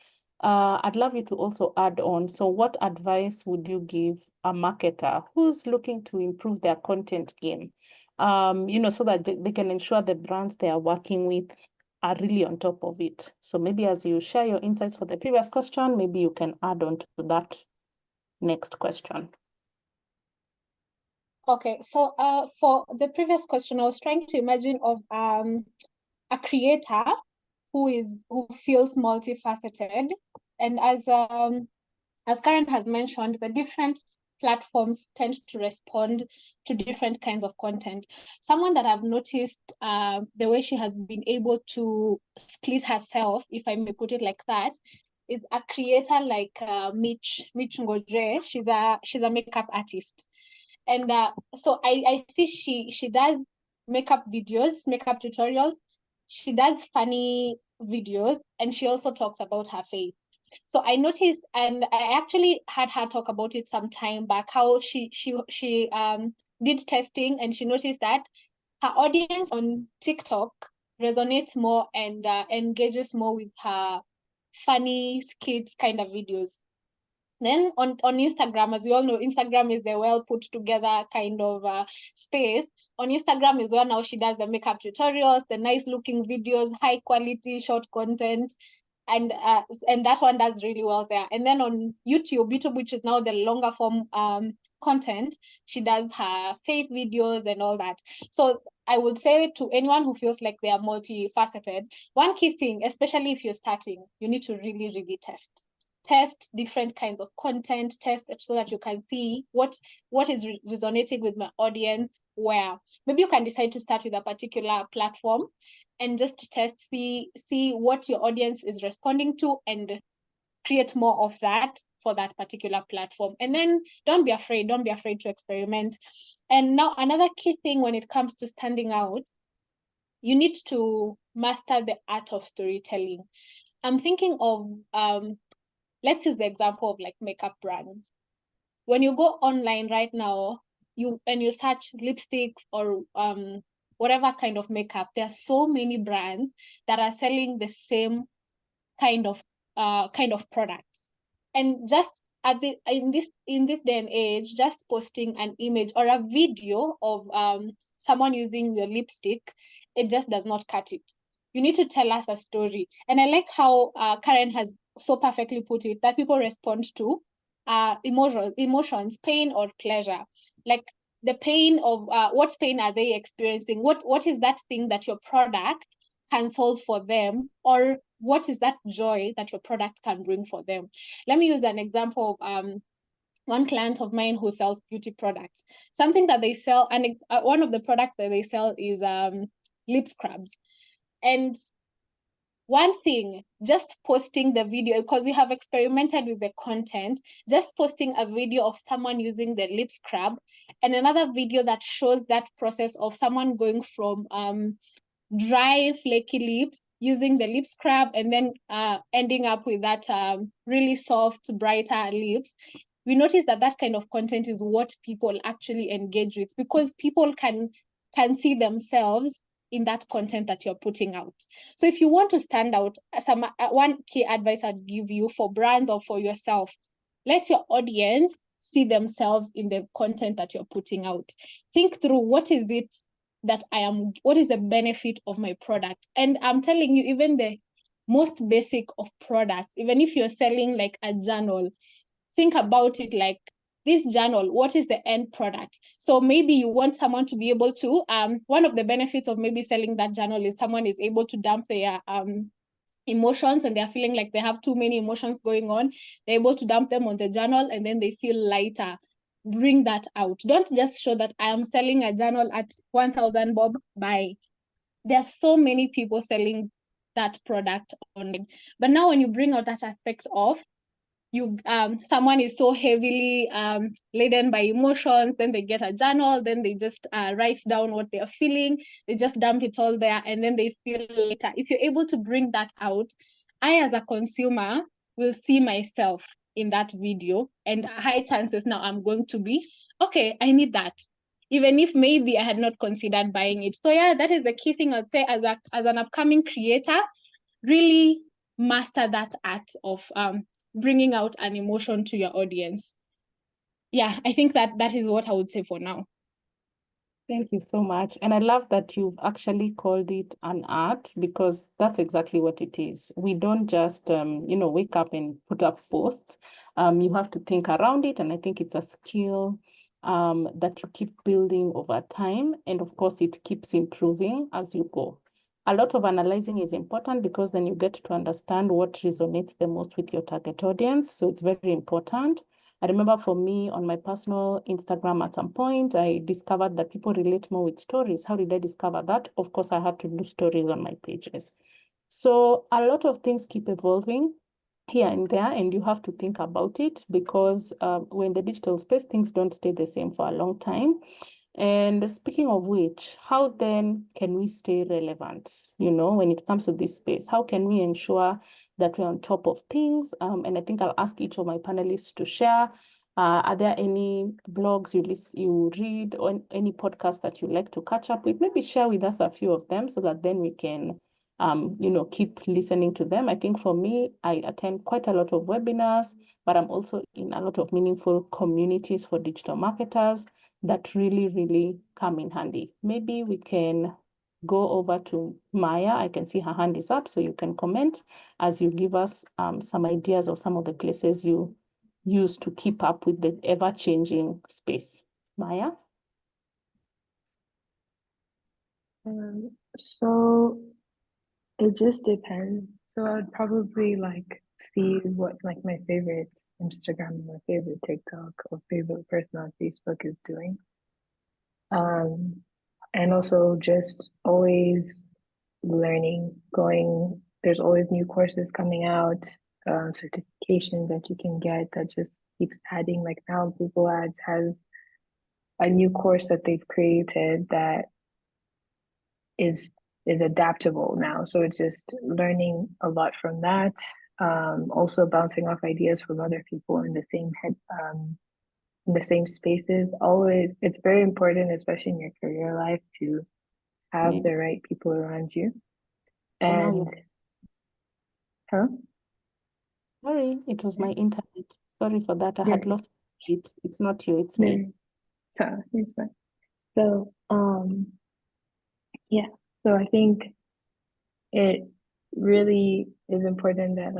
S1: I'd love you to also add on. So what advice would you give a marketer who's looking to improve their content game, so that they can ensure the brands they are working with are really on top of it? So maybe as you share your insights for the previous question, maybe you can add on to that next question.
S4: Okay, so for the previous question, I was trying to imagine of a creator who feels multifaceted, and as Karen has mentioned, the different platforms tend to respond to different kinds of content. Someone that I've noticed the way she has been able to split herself, if I may put it like that, is a creator like Mitch Ngoje. She's a makeup artist. And so I see she does makeup videos, makeup tutorials. She does funny videos, and she also talks about her faith. So I noticed, and I actually had her talk about it some time back, how she did testing, and she noticed that her audience on TikTok resonates more and engages more with her funny skits kind of videos. Then on Instagram, as we all know, Instagram is the well put together kind of space. On Instagram is where now she does the makeup tutorials, the nice looking videos, high quality short content. And that one does really well there. And then on YouTube, which is now the longer form content, she does her faith videos and all that. So I would say to anyone who feels like they are multifaceted, one key thing, especially if you're starting, you need to really, really test different kinds of content, test so that you can see what is resonating with my audience where. Maybe you can decide to start with a particular platform and just test, see what your audience is responding to and create more of that for that particular platform. And then don't be afraid to experiment. And now another key thing when it comes to standing out, you need to master the art of storytelling. I'm thinking of let's use the example of like makeup brands. When you go online right now, you search lipsticks or whatever kind of makeup, there are so many brands that are selling the same kind of products. And just in this day and age, just posting an image or a video of someone using your lipstick, it just does not cut it. You need to tell us a story. And I like how Karen has so perfectly put it, that people respond to emotions, pain or pleasure. Like the pain of what pain are they experiencing? What is that thing that your product can solve for them, or what is that joy that your product can bring for them? Let me use an example of one client of mine who sells beauty products. Something that they sell, and one of the products that they sell is lip scrubs. And one thing, just posting the video, because we have experimented with the content, just posting a video of someone using the lip scrub and another video that shows that process of someone going from dry, flaky lips using the lip scrub and then ending up with that really soft, brighter lips. We notice that that kind of content is what people actually engage with, because people can see themselves in that content that you're putting out. So if you want to stand out, one key advice I'd give you for brands or for yourself, let your audience see themselves in the content that you're putting out. Think through what is it that what is the benefit of my product? And I'm telling you, even the most basic of products, even if you're selling like a journal, think about it like, this journal, what is the end product? So maybe you want someone to be able to, one of the benefits of maybe selling that journal is someone is able to dump their emotions, and they're feeling like they have too many emotions going on. They're able to dump them on the journal and then they feel lighter. Bring that out. Don't just show that I am selling a journal at 1,000 bob, buy. There's so many people selling that product online. But now when you bring out that aspect of, someone is so heavily laden by emotions, then they get a journal, then they just write down what they're feeling, they just dump it all there, and then they feel later. If you're able to bring that out, I as a consumer will see myself in that video, and high chances now I'm going to be, okay, I need that, even if maybe I had not considered buying it. So yeah, that is the key thing I'd say as an upcoming creator. Really master that art of bringing out an emotion to your audience. Yeah, I think that is what I would say for now.
S1: Thank you so much. And I love that you've actually called it an art, because that's exactly what it is. We don't just, wake up and put up posts. You have to think around it. And I think it's a skill that you keep building over time. And of course, it keeps improving as you go. A lot of analyzing is important, because then you get to understand what resonates the most with your target audience. So it's very important. I remember for me on my personal Instagram at some point, I discovered that people relate more with stories. How did I discover that? Of course, I had to do stories on my pages. So a lot of things keep evolving here and there, and you have to think about it, because when the digital space, things don't stay the same for a long time. And speaking of which, how then can we stay relevant, when it comes to this space? How can we ensure that we're on top of things? And I think I'll ask each of my panelists to share. Are there any blogs you read, or any podcasts that you like to catch up with? Maybe share with us a few of them, so that then we can, keep listening to them. I think for me, I attend quite a lot of webinars, but I'm also in a lot of meaningful communities for digital marketers that really, really come in handy. Maybe we can go over to Maya. I can see her hand is up, so you can comment as you give us some ideas of some of the places you use to keep up with the ever-changing space. Maya?
S3: So it just depends. So I'd probably see what my favorite Instagram, my favorite TikTok, or favorite person on Facebook is doing. And also just always learning, there's always new courses coming out, certifications that you can get that just keeps adding. Like now Google Ads has a new course that they've created that is adaptable now. So it's just learning a lot from that. Also bouncing off ideas from other people in the same in the same spaces. Always, it's very important, especially in your career life, to have the right people around you. And
S1: Sorry, it was my internet. Sorry for that. I had lost it. It's not you, it's me.
S3: It's fine. So yeah. So I think it really is important that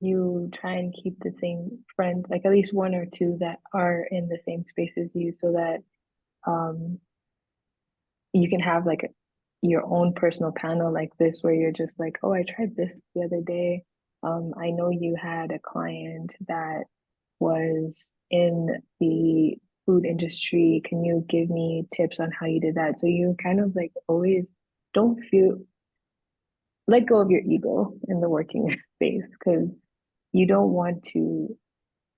S3: you try and keep the same friends, like at least one or two that are in the same space as you, so that you can have like your own personal panel like this, where you're just like, oh, I tried this the other day. I know you had a client that was in the food industry. Can you give me tips on how you did that? So you kind of like always don't feel, let go of your ego in the working space, because you don't want to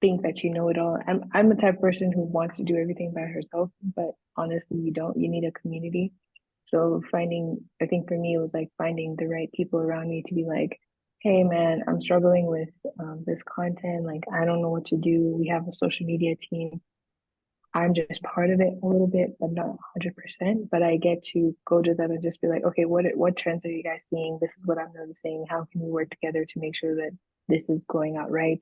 S3: think that you know it all. I'm the type of person who wants to do everything by herself, but honestly, you don't. You need a community. So I think for me, it was like finding the right people around me to be like, hey man, I'm struggling with this content. Like, I don't know what to do. We have a social media team. I'm just part of it a little bit, but not 100%. But I get to go to them and just be like, okay, what trends are you guys seeing? This is what I'm noticing. How can we work together to make sure that this is going out right?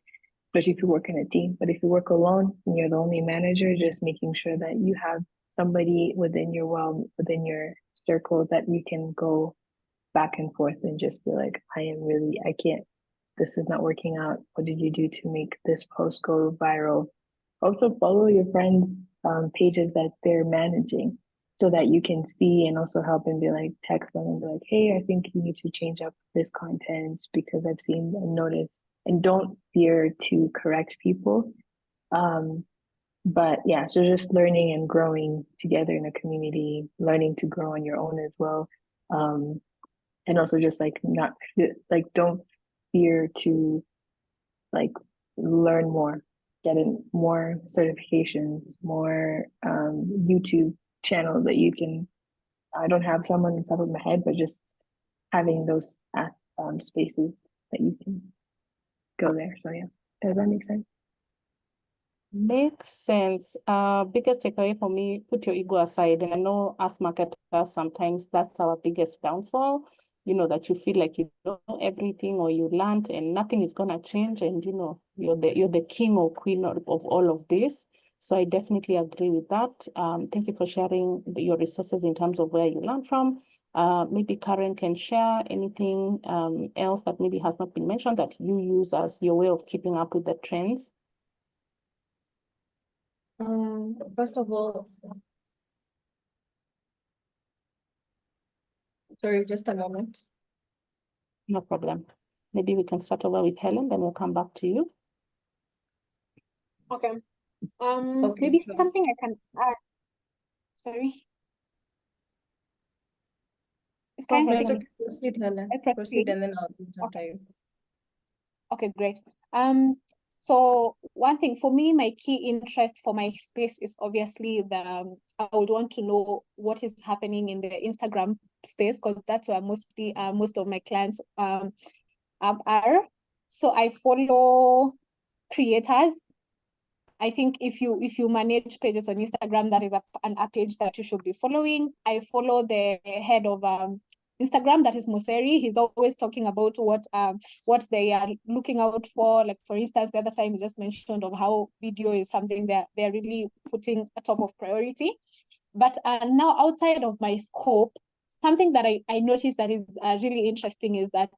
S3: Especially if you work in a team. But if you work alone and you're the only manager, just making sure that you have somebody within your circle that you can go back and forth and just be like, I can't, this is not working out. What did you do to make this post go viral? Also follow your friends' pages that they're managing, so that you can see and also help and be like, text them and be like, hey, I think you need to change up this content because I've seen and noticed. And don't fear to correct people. But yeah, so just learning and growing together in a community, learning to grow on your own as well. And also just like not like, don't fear to like learn more, get in more certifications, more YouTube channels that you can. I don't have someone on top of my head, but just having those spaces that you can go there. So yeah, does that make sense?
S1: Makes sense. Biggest takeaway for me, put your ego aside. And I know as marketers, sometimes that's our biggest downfall, that you feel like you know everything or you learned and nothing is gonna change. And you're the king or queen of all of this. So I definitely agree with that. Thank you for sharing your resources in terms of where you learn from. Maybe Karen can share anything else that maybe has not been mentioned that you use as your way of keeping up with the trends.
S2: First of all, sorry, just a moment.
S1: No problem. Maybe we can start over with Helen, then we'll come back to you.
S4: Okay.
S2: Okay,
S4: Maybe
S2: sure.
S4: something I can add. Sorry. It's
S1: Go
S4: kind
S1: ahead.
S2: It's
S4: of
S2: okay. Proceed, Helen.
S4: I
S2: Proceed, and then I'll jump
S4: Okay.
S2: in.
S4: Okay, great. So one thing for me, my key interest for my space is obviously I would want to know what is happening in the Instagram space, because that's where mostly most of my clients are. So I follow creators. I think if you manage pages on Instagram, that is a page that you should be following. I follow the head of Instagram, that is Moseri. He's always talking about what they are looking out for. Like, for instance, the other time he just mentioned of how video is something that they're really putting a top of priority. But now, outside of my scope, something that I noticed that is really interesting is that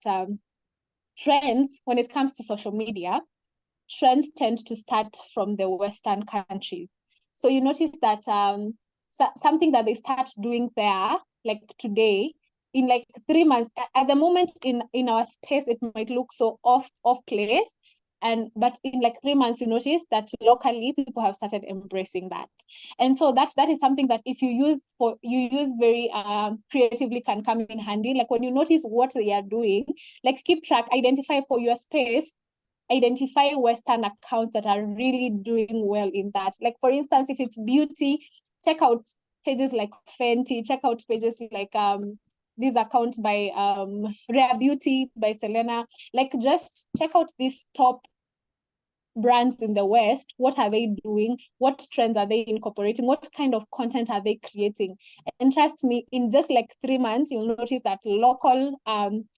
S4: trends, when it comes to social media, trends tend to start from the Western countries. So you notice that something that they start doing there, like today, in like 3 months, at the moment in our space, it might look so off place. But in like 3 months, you notice that locally people have started embracing that. And so that is something that if you use very creatively, can come in handy. Like when you notice what they are doing, like keep track, identify for your space, identify Western accounts that are really doing well in that. Like, for instance, if it's beauty, check out pages like Fenty, check out pages like this account by Rare Beauty by Selena. Like, just check out these top brands in the West. What are they doing? What trends are they incorporating? What kind of content are they creating? And trust me, in just like 3 months, you'll notice that local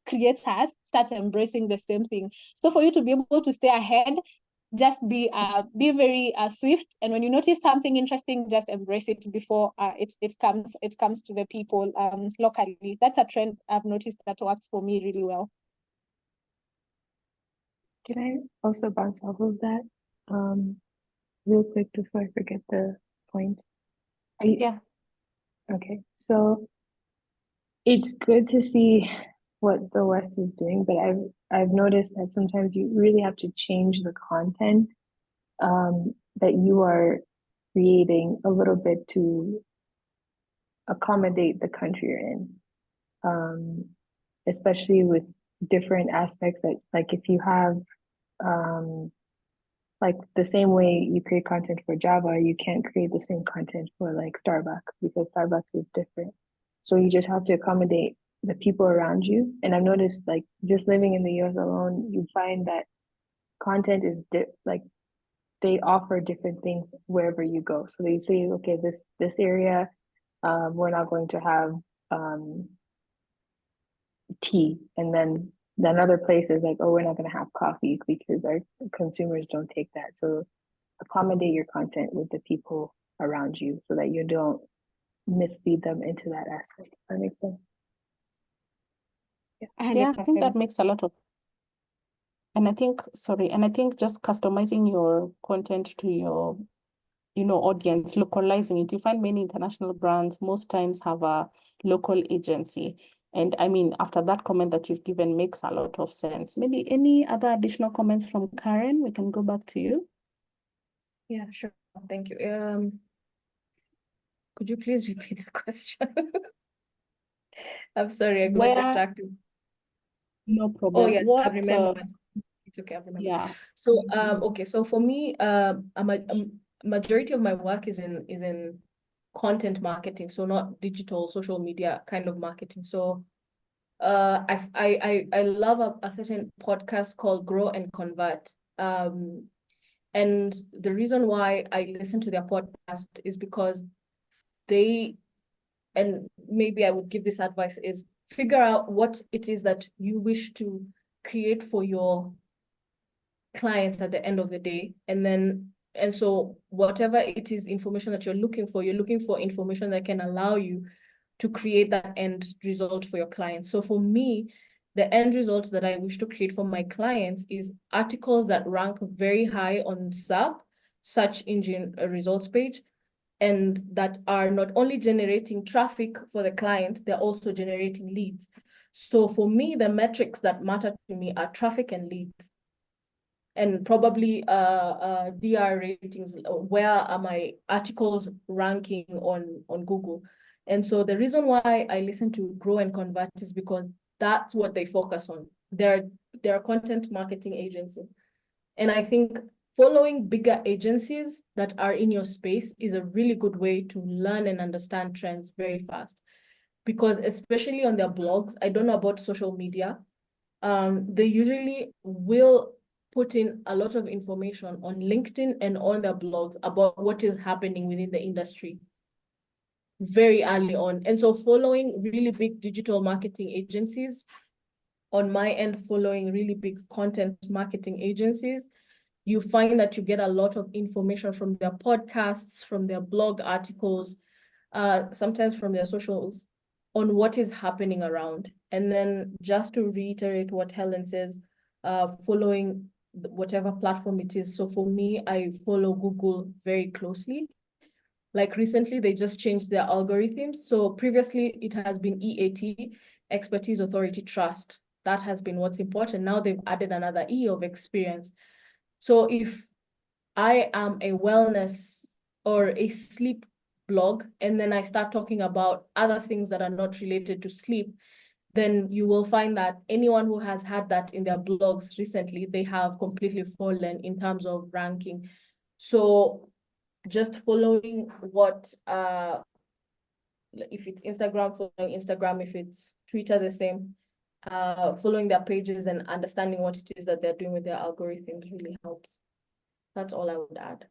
S4: creators start embracing the same thing. So for you to be able to stay ahead, just be very swift, and when you notice something interesting, just embrace it before it comes to the people locally. That's a trend I've noticed that works for me really well.
S3: can I also bounce off of that real quick before I forget the point?
S1: Yeah.
S3: Okay, so it's good to see what the West is doing, but I've noticed that sometimes you really have to change the content that you are creating a little bit to accommodate the country you're in, especially with different aspects that, like, if you have like the same way you create content for Java, you can't create the same content for like Starbucks because Starbucks is different. So you just have to accommodate the people around you. And I've noticed, like, just living in the US alone, you find that content is like they offer different things wherever you go. So they say, okay, this area, we're not going to have tea, and then other place is like, oh, we're not going to have coffee because our consumers don't take that. So accommodate your content with the people around you so that you don't mislead them into that aspect. Does that make sense?
S1: Yeah, I think that
S4: 100%.
S1: makes a lot of, and I think, sorry, and I think just customizing your content to your, audience, localizing it. You find many international brands most times have a local agency. And I mean, after that comment that you've given makes a lot of sense. Maybe any other additional comments from Karen? We can go back to you.
S2: Yeah, sure. Thank you. Could you please repeat the question? I'm sorry, I got
S1: Where,
S2: distracted.
S1: no
S2: Oh,
S1: problem.
S2: yes, I
S1: What,
S2: remember. It's okay, I remember.
S1: yeah,
S2: So, okay, so for me, a majority of my work is in content marketing, so not digital social media kind of marketing. So, I love a certain podcast called Grow and Convert. And the reason why I listen to their podcast is because and maybe I would give this advice, is figure out what it is that you wish to create for your clients at the end of the day. And so whatever it is, information that you're looking for information that can allow you to create that end result for your clients. So for me, the end result that I wish to create for my clients is articles that rank very high on SERP, search engine results page, and that are not only generating traffic for the client, they're also generating leads. So for me, the metrics that matter to me are traffic and leads, and probably DR ratings. Where are my articles ranking on Google? And so the reason why I listen to Grow and Convert is because that's what they focus on. They're a content marketing agency. And I think following bigger agencies that are in your space is a really good way to learn and understand trends very fast. Because especially on their blogs, I don't know about social media, they usually will put in a lot of information on LinkedIn and on their blogs about what is happening within the industry very early on. And so following really big digital marketing agencies, on my end, following really big content marketing agencies, you find that you get a lot of information from their podcasts, from their blog articles, sometimes from their socials, on what is happening around. And then just to reiterate what Helen says, following whatever platform it is. So for me, I follow Google very closely. Like recently, they just changed their algorithms. So previously it has been EAT, expertise, authority, trust. That has been what's important. Now they've added another E of experience. So if I am a wellness or a sleep blog, and then I start talking about other things that are not related to sleep, then you will find that anyone who has had that in their blogs recently, they have completely fallen in terms of ranking. So just following what, if it's Instagram, following Instagram, if it's Twitter, the same, following their pages and understanding what it is that they're doing with their algorithms really helps. That's all I would add.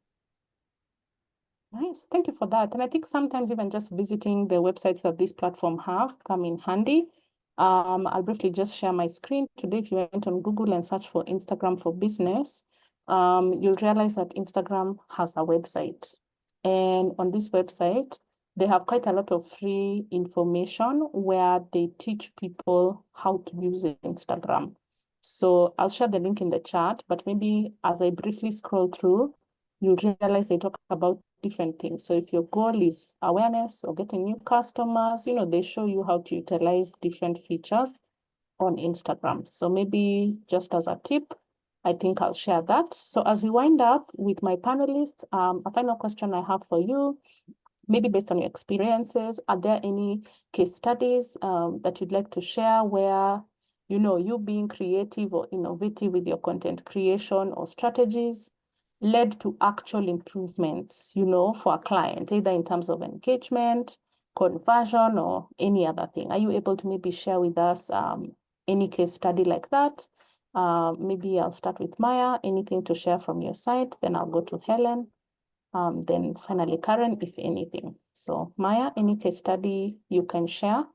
S1: Nice. Thank you for that. And I think sometimes even just visiting the websites that this platform have come in handy. I'll briefly just share my screen. Today, if you went on Google and search for Instagram for business, you'll realize that Instagram has a website. And on this website, they have quite a lot of free information where they teach people how to use Instagram. So I'll share the link in the chat, but maybe as I briefly scroll through, you'll realize they talk about different things. So if your goal is awareness or getting new customers, they show you how to utilize different features on Instagram. So maybe just as a tip, I think I'll share that. So as we wind up with my panelists, a final question I have for you, maybe based on your experiences, are there any case studies that you'd like to share where, you being creative or innovative with your content creation or strategies led to actual improvements, for a client, either in terms of engagement, conversion, or any other thing? Are you able to maybe share with us any case study like that? Maybe I'll start with Maya. Anything to share from your side? Then I'll go to Helen. Then finally, Karen, if anything. So Maya, any case study you can share?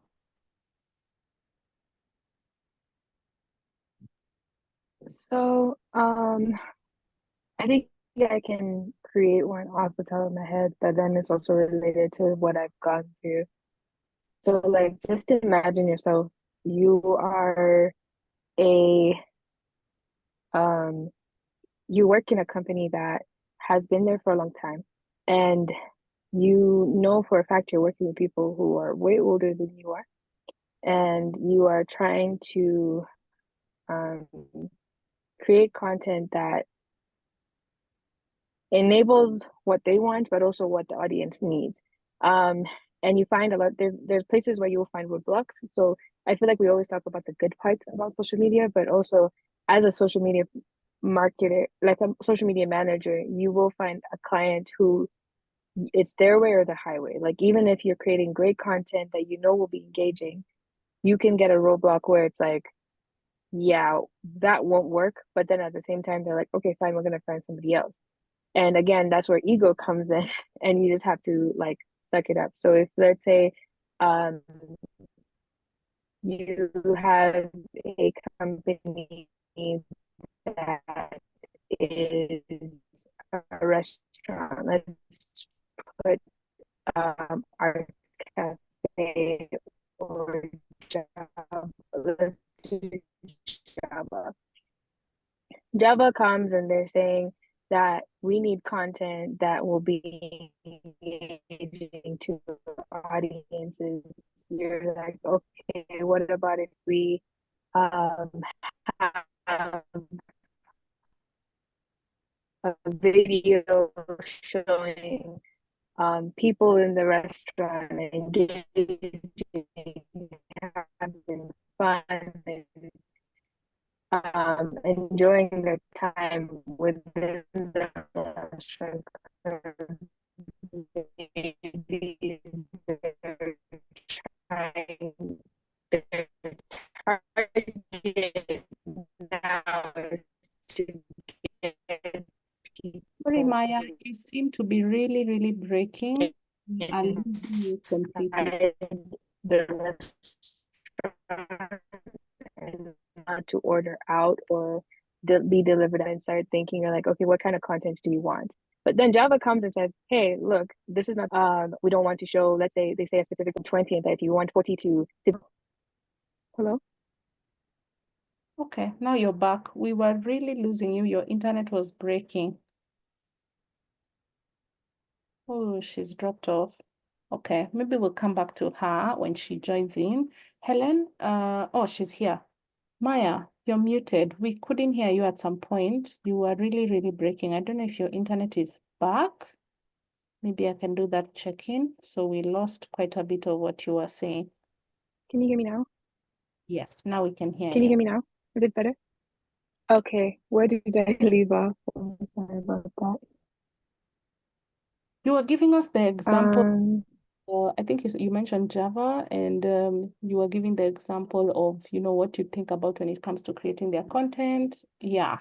S3: So, I think I can create one off the top of my head, but then it's also related to what I've gone through. So, like, just imagine yourself, you are a, you work in a company that has been there for a long time, and you know for a fact you're working with people who are way older than you are, and you are trying to create content that enables what they want, but also what the audience needs. And you find a lot, there's places where you will find roadblocks. So I feel like we always talk about the good parts about social media, but also as a social media marketer, like a social media manager, you will find a client who it's their way or the highway. Like even if you're creating great content that will be engaging, you can get a roadblock where it's like, yeah, that won't work. But then at the same time, they're like, okay, fine, we're gonna find somebody else. And again, that's where ego comes in, and you just have to like suck it up. So if let's say you have a company that is a restaurant, let's put our cafe or Java, let's do Java. Java comes and they're saying that we need content that will be engaging to audiences. You're like, okay, what about if we have a video showing people in the restaurant engaging, having fun, and enjoying their time within the restaurant because they're trying, their target now is to get
S1: Sorry,
S3: people
S1: Maya, you seem to be really, really breaking. We are losing you completely.
S3: inside the restaurant and not to order out or be delivered and start thinking like, okay, what kind of content do you want? But then Java comes and says, hey, look, this is not, we don't want to show, let's say they say a specific 20 and 30, we want 40 to 50. Hello?
S1: Okay, now you're back. We were really losing you. Your internet was breaking. Oh, she's dropped off. Okay, maybe we'll come back to her when she joins in. Helen, oh, she's here. Maya, you're muted. We couldn't hear you at some point. You were really, really breaking. I don't know if your internet is back. Maybe I can do that check-in. So we lost quite a bit of what you were saying.
S3: Can you hear me now?
S1: Yes, now we can hear
S3: Can you
S1: you.
S3: hear me now? Is it better? Okay, where did I leave off? I'm sorry about that.
S1: You were giving us the example. I think you mentioned Java, and you were giving the example of, what you think about when it comes to creating their content. Yeah.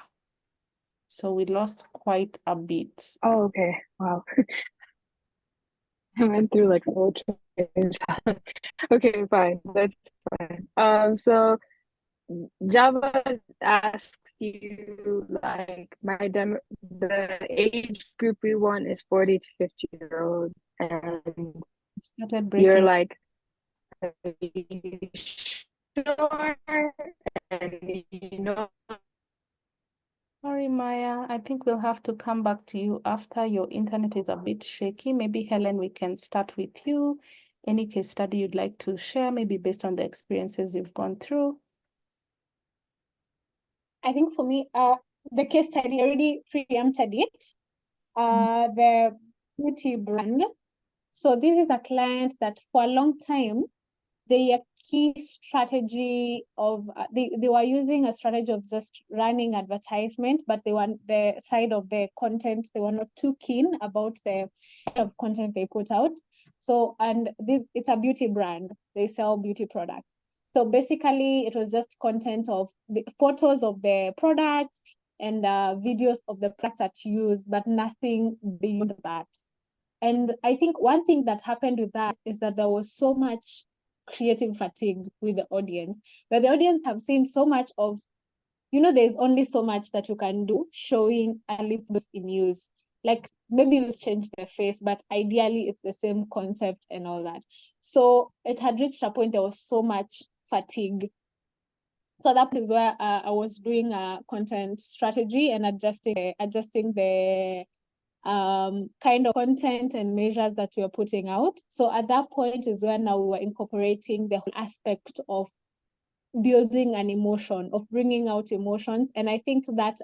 S1: So we lost quite a bit.
S3: Oh, okay. Wow. I went through like 4 trains. Okay, fine. That's fine. So Java asks you like the age group we want is 40 to 50-year-olds, and
S1: Started
S3: you're
S1: breaking.
S3: like, are you sure? And
S1: Sorry, Maya, I think we'll have to come back to you after. Your internet is a bit shaky. Maybe Helen, we can start with you. Any case study you'd like to share, maybe based on the experiences you've gone through?
S4: I think for me, the case study already preempted it. The beauty brand. So this is a client that for a long time, their key strategy of they were using a strategy of just running advertisement, but they were the side of the content, they were not too keen about the kind of content they put out. So, and it's a beauty brand, they sell beauty products. So basically it was just content of the photos of the product and videos of the products that you use, but nothing beyond that. And I think one thing that happened with that is that there was so much creative fatigue with the audience, where the audience have seen so much of, there's only so much that you can do showing a lip gloss in use. Like maybe you change the face, but ideally it's the same concept and all that. So it had reached a point there was so much fatigue. So that is where I was doing a content strategy and adjusting the kind of content and measures that we are putting out. So at that point is where now we were incorporating the whole aspect of building an emotion, of bringing out emotions. And I think that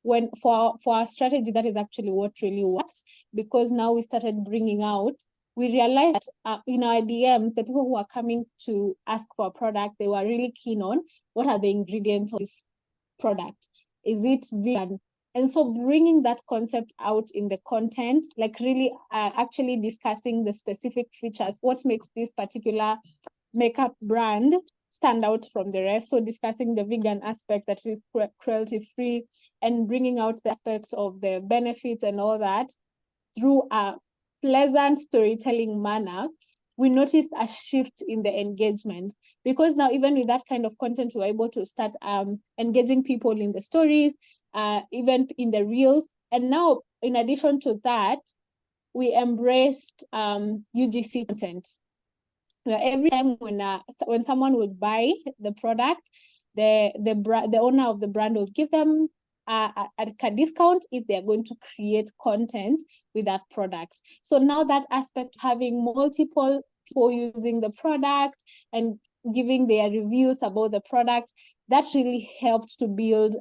S4: when for our strategy, that is actually what really worked, because now we started bringing out, we realized that in our DMs, the people who are coming to ask for a product, they were really keen on what are the ingredients of this product. Is it vegan? And so bringing that concept out in the content, like really actually discussing the specific features, what makes this particular makeup brand stand out from the rest. So discussing the vegan aspect that is cruelty-free and bringing out the aspects of the benefits and all that through a pleasant storytelling manner, we noticed a shift in the engagement, because now even with that kind of content, we're able to start engaging people in the stories, even in the reels. And now, in addition to that, we embraced UGC content. Where every time when someone would buy the product, the owner of the brand will give them a discount if they're going to create content with that product. So now that aspect, having multiple people using the product and giving their reviews about the product, that really helped to build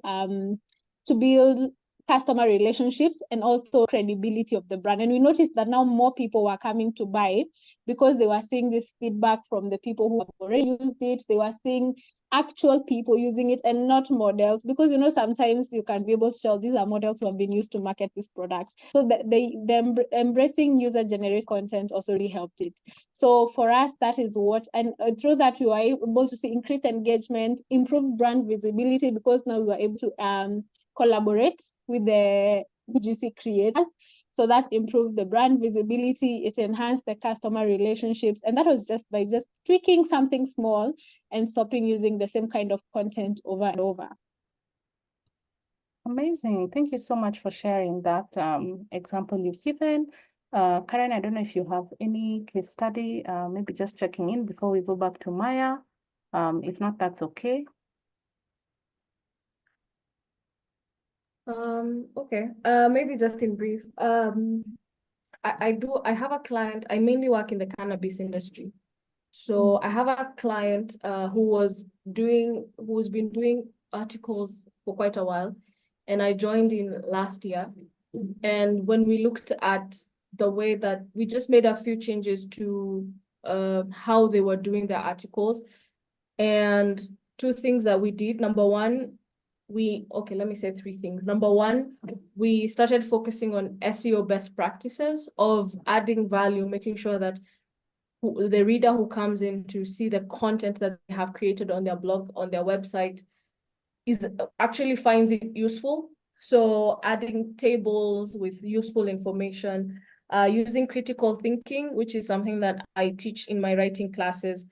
S4: customer relationships and also credibility of the brand. And we noticed that now more people were coming to buy because they were seeing this feedback from the people who have already used it. They were seeing actual people using it and not models, because sometimes you can be able to tell these are models who have been used to market this product. So the embracing user-generated content also really helped it. So for us, that is what, and through that we were able to see increased engagement, improved brand visibility, because now we were able to collaborate with the UGC creators. So that improved the brand visibility, it enhanced the customer relationships. And that was just by just tweaking something small and stopping using the same kind of content over and over.
S1: Amazing. Thank you so much for sharing that example you've given. Karen, I don't know if you have any case study, maybe just checking in before we go back to Maya. If not, that's okay.
S2: Okay. Maybe just in brief. I have a client. I mainly work in the cannabis industry. So I have a client who's been doing articles for quite a while, and I joined in last year. And when we looked at the way that we just made a few changes to how they were doing their articles, and two things that we did. Number one, let me say three things. Number one, we started focusing on SEO best practices of adding value, making sure that the reader who comes in to see the content that they have created on their blog, on their website, actually finds it useful. So adding tables with useful information, using critical thinking, which is something that I teach in my writing classes.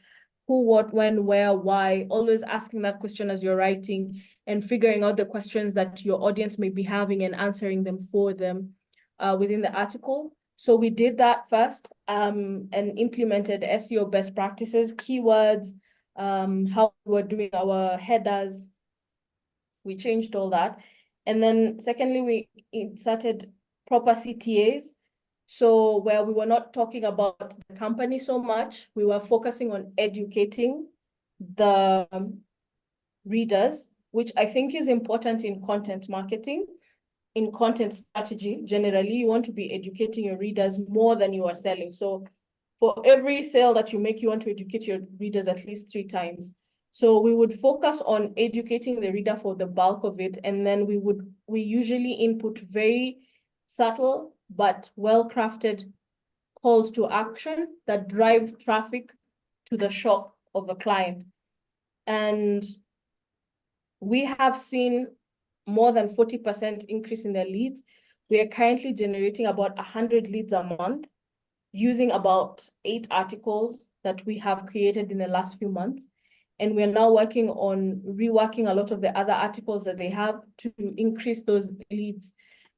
S2: Who, what, when, where, why, always asking that question as you're writing and figuring out the questions that your audience may be having and answering them for them within the article. So we did that first and implemented SEO best practices, keywords, how we were doing our headers. We changed all that. And then secondly, we inserted proper CTAs. So where we were not talking about the company so much, we were focusing on educating the readers, which I think is important in content marketing. In content strategy, generally, you want to be educating your readers more than you are selling. So for every sale that you make, you want to educate your readers at least 3 times. So we would focus on educating the reader for the bulk of it. And then we usually input very subtle but well-crafted calls to action that drive traffic to the shop of a client. And we have seen more than 40% increase in their leads. We are currently generating about 100 leads a month using about 8 articles that we have created in the last few months. And we're now working on reworking a lot of the other articles that they have to increase those leads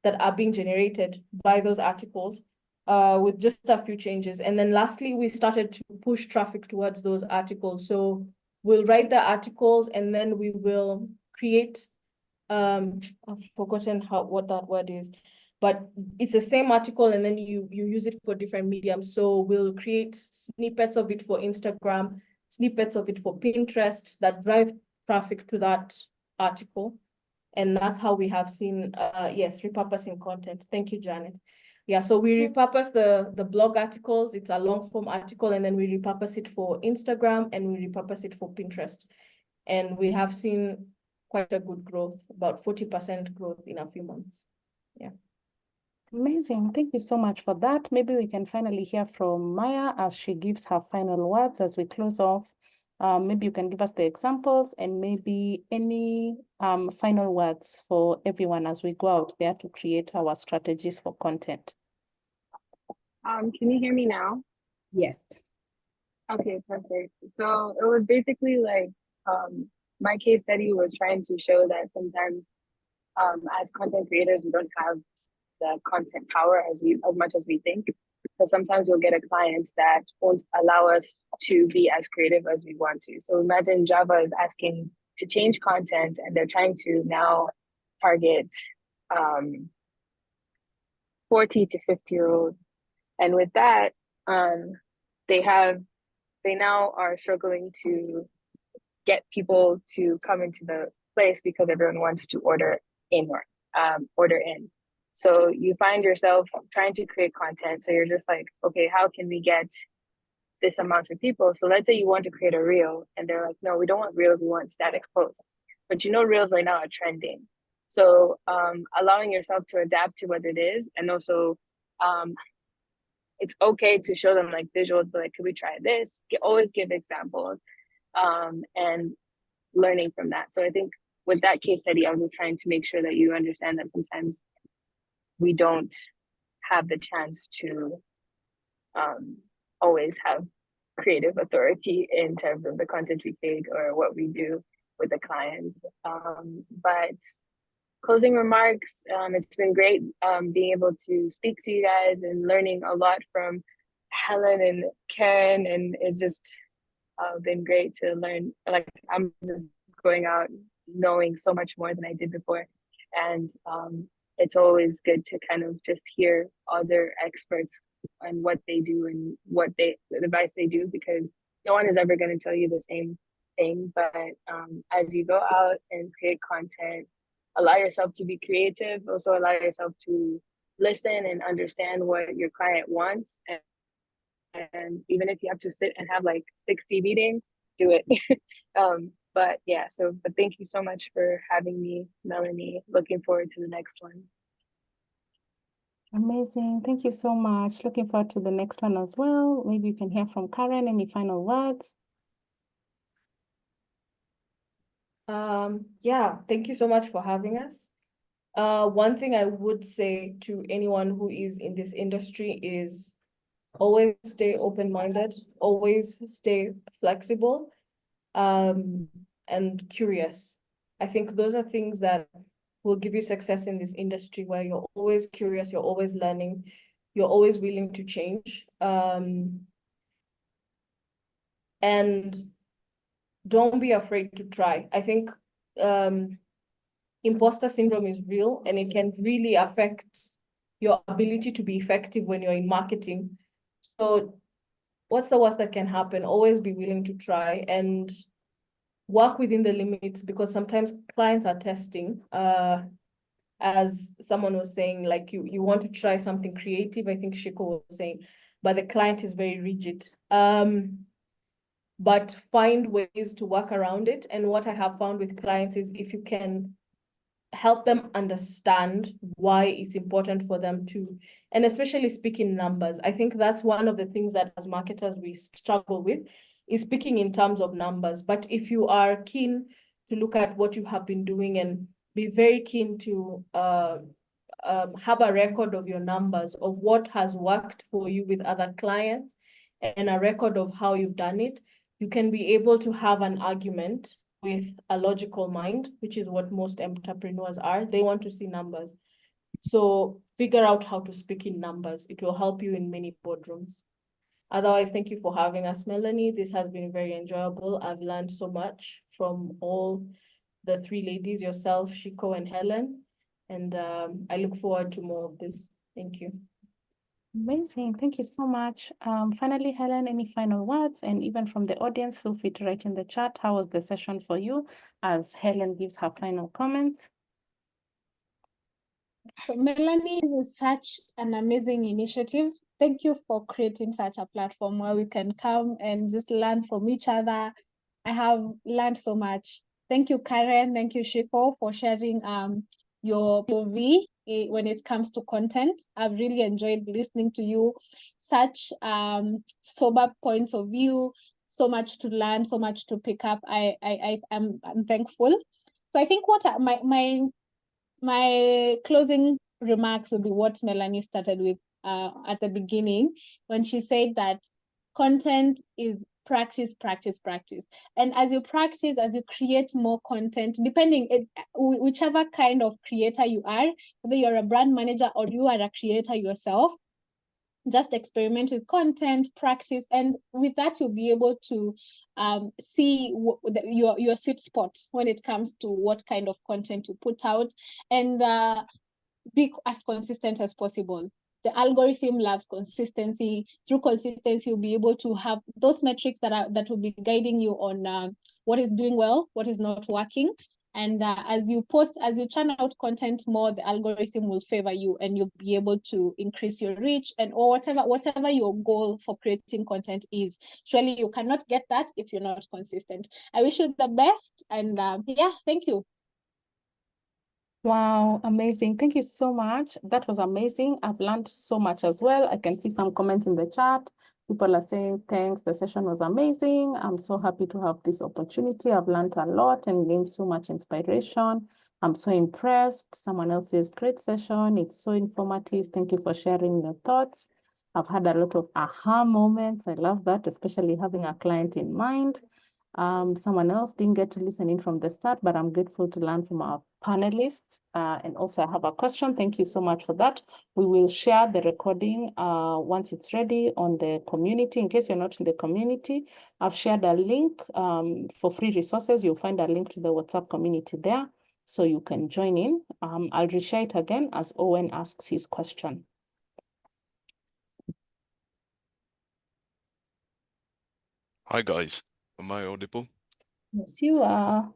S2: that are being generated by those articles with just a few changes. And then lastly, we started to push traffic towards those articles. So we'll write the articles and then we will create, I've forgotten what that word is, but it's the same article and then you use it for different mediums. So we'll create snippets of it for Instagram, snippets of it for Pinterest that drive traffic to that article. And that's how we have seen, yes, repurposing content. Thank you, Janet. Yeah, so we repurpose the blog articles. It's a long form article, and then we repurpose it for Instagram and we repurpose it for Pinterest. And we have seen quite a good growth, about 40% growth in a few months. Yeah.
S1: Amazing. Thank you so much for that. Maybe we can finally hear from Maya as she gives her final words as we close off. Maybe you can give us the examples and maybe any final words for everyone as we go out there to create our strategies for content.
S3: Can you hear me now?
S1: Yes.
S3: Okay, perfect. So it was basically like my case study was trying to show that sometimes as content creators, we don't have the content power as much as we think. Because sometimes we'll get a client that won't allow us to be as creative as we want to. So imagine Java is asking to change content and they're trying to now target 40 to 50-year-olds. And with that, they now are struggling to get people to come into the place because everyone wants to order in. So you find yourself trying to create content. So you're just like, okay, how can we get this amount of people? So let's say you want to create a reel and they're like, no, we don't want reels, we want static posts. But reels right now are trending. So allowing yourself to adapt to what it is. And also it's okay to show them like visuals, but like, could we try this? Always give examples and learning from that. So I think with that case study, I was trying to make sure that you understand that sometimes we don't have the chance to always have creative authority in terms of the content we create or what we do with the clients. But closing remarks, it's been great being able to speak to you guys and learning a lot from Helen and Karen, and it's just been great to learn. Like, I'm just going out knowing so much more than I did before, and it's always good to kind of just hear other experts and what they do and the advice they do, because no one is ever going to tell you the same thing. But as you go out and create content, allow yourself to be creative. Also allow yourself to listen and understand what your client wants. And even if you have to sit and have like 60 meetings, do it. But thank you so much for having me, Melanie. Looking forward to the next one.
S1: Amazing. Thank you so much. Looking forward to the next one as well. Maybe you can hear from Karen. Any final words?
S2: Thank you so much for having us. One thing I would say to anyone who is in this industry is always stay open-minded, always stay flexible, and curious. I think those are things that will give you success in this industry, where you're always curious, you're always learning, you're always willing to change. And don't be afraid to try. I think imposter syndrome is real and it can really affect your ability to be effective when you're in marketing. So what's the worst that can happen? Always be willing to try and work within the limits, because sometimes clients are testing. As someone was saying, like you want to try something creative, I think Shiko was saying, but the client is very rigid. But find ways to work around it. And what I have found with clients is if you can help them understand why it's important for them to, and especially speak in numbers. I think that's one of the things that as marketers we struggle with, is speaking in terms of numbers. But if you are keen to look at what you have been doing and be very keen to have a record of your numbers, of what has worked for you with other clients, and a record of how you've done it, you can be able to have an argument with a logical mind, which is what most entrepreneurs are. They want to see numbers. So figure out how to speak in numbers. It will help you in many boardrooms. Otherwise, thank you for having us, Melanie. This has been very enjoyable. I've learned so much from all the three ladies, yourself, Shiko, and Helen. And I look forward to more of this. Thank you.
S1: Amazing. Thank you so much. Finally, Helen, any final words? And even from the audience, feel free to write in the chat. How was the session for you as Helen gives her final comments?
S4: So Melanie, this is such an amazing initiative. Thank you for creating such a platform where we can come and just learn from each other. I have learned so much. Thank you, Karen. Thank you, Shiko, for sharing your POV when it comes to content. I've really enjoyed listening to you. Such sober points of view, so much to learn, so much to pick up. I'm thankful. So I think what my closing remarks would be what Melanie started with at the beginning, when she said that content is practice, practice, practice. And as you practice, as you create more content, whichever kind of creator you are, whether you're a brand manager or you are a creator yourself, just experiment with content, practice, and with that you'll be able to see your sweet spot when it comes to what kind of content to put out, and be as consistent as possible. The algorithm loves consistency. Through consistency, you'll be able to have those metrics that will be guiding you on what is doing well, what is not working. And as you churn out content more, the algorithm will favor you, and you'll be able to increase your reach and or whatever your goal for creating content is. Surely you cannot get that if you're not consistent. I wish you the best, and yeah, thank you.
S1: Wow, amazing. Thank you so much. That was amazing. I've learned so much as well. I can see some comments in the chat. People are saying, thanks, the session was amazing. I'm so happy to have this opportunity. I've learned a lot and gained so much inspiration. I'm so impressed. Someone else says, great session. It's so informative. Thank you for sharing your thoughts. I've had a lot of aha moments. I love that, especially having a client in mind. Someone else didn't get to listen in from the start, but I'm grateful to learn from our panelists. And also I have a question. Thank you so much for that. We will share the recording once it's ready on the community. In case you're not in the community, I've shared a link for free resources. You'll find a link to the WhatsApp community there, so you can join in. I'll reshare it again as Owen asks his question.
S5: Hi guys, am I audible?
S1: Yes, you are.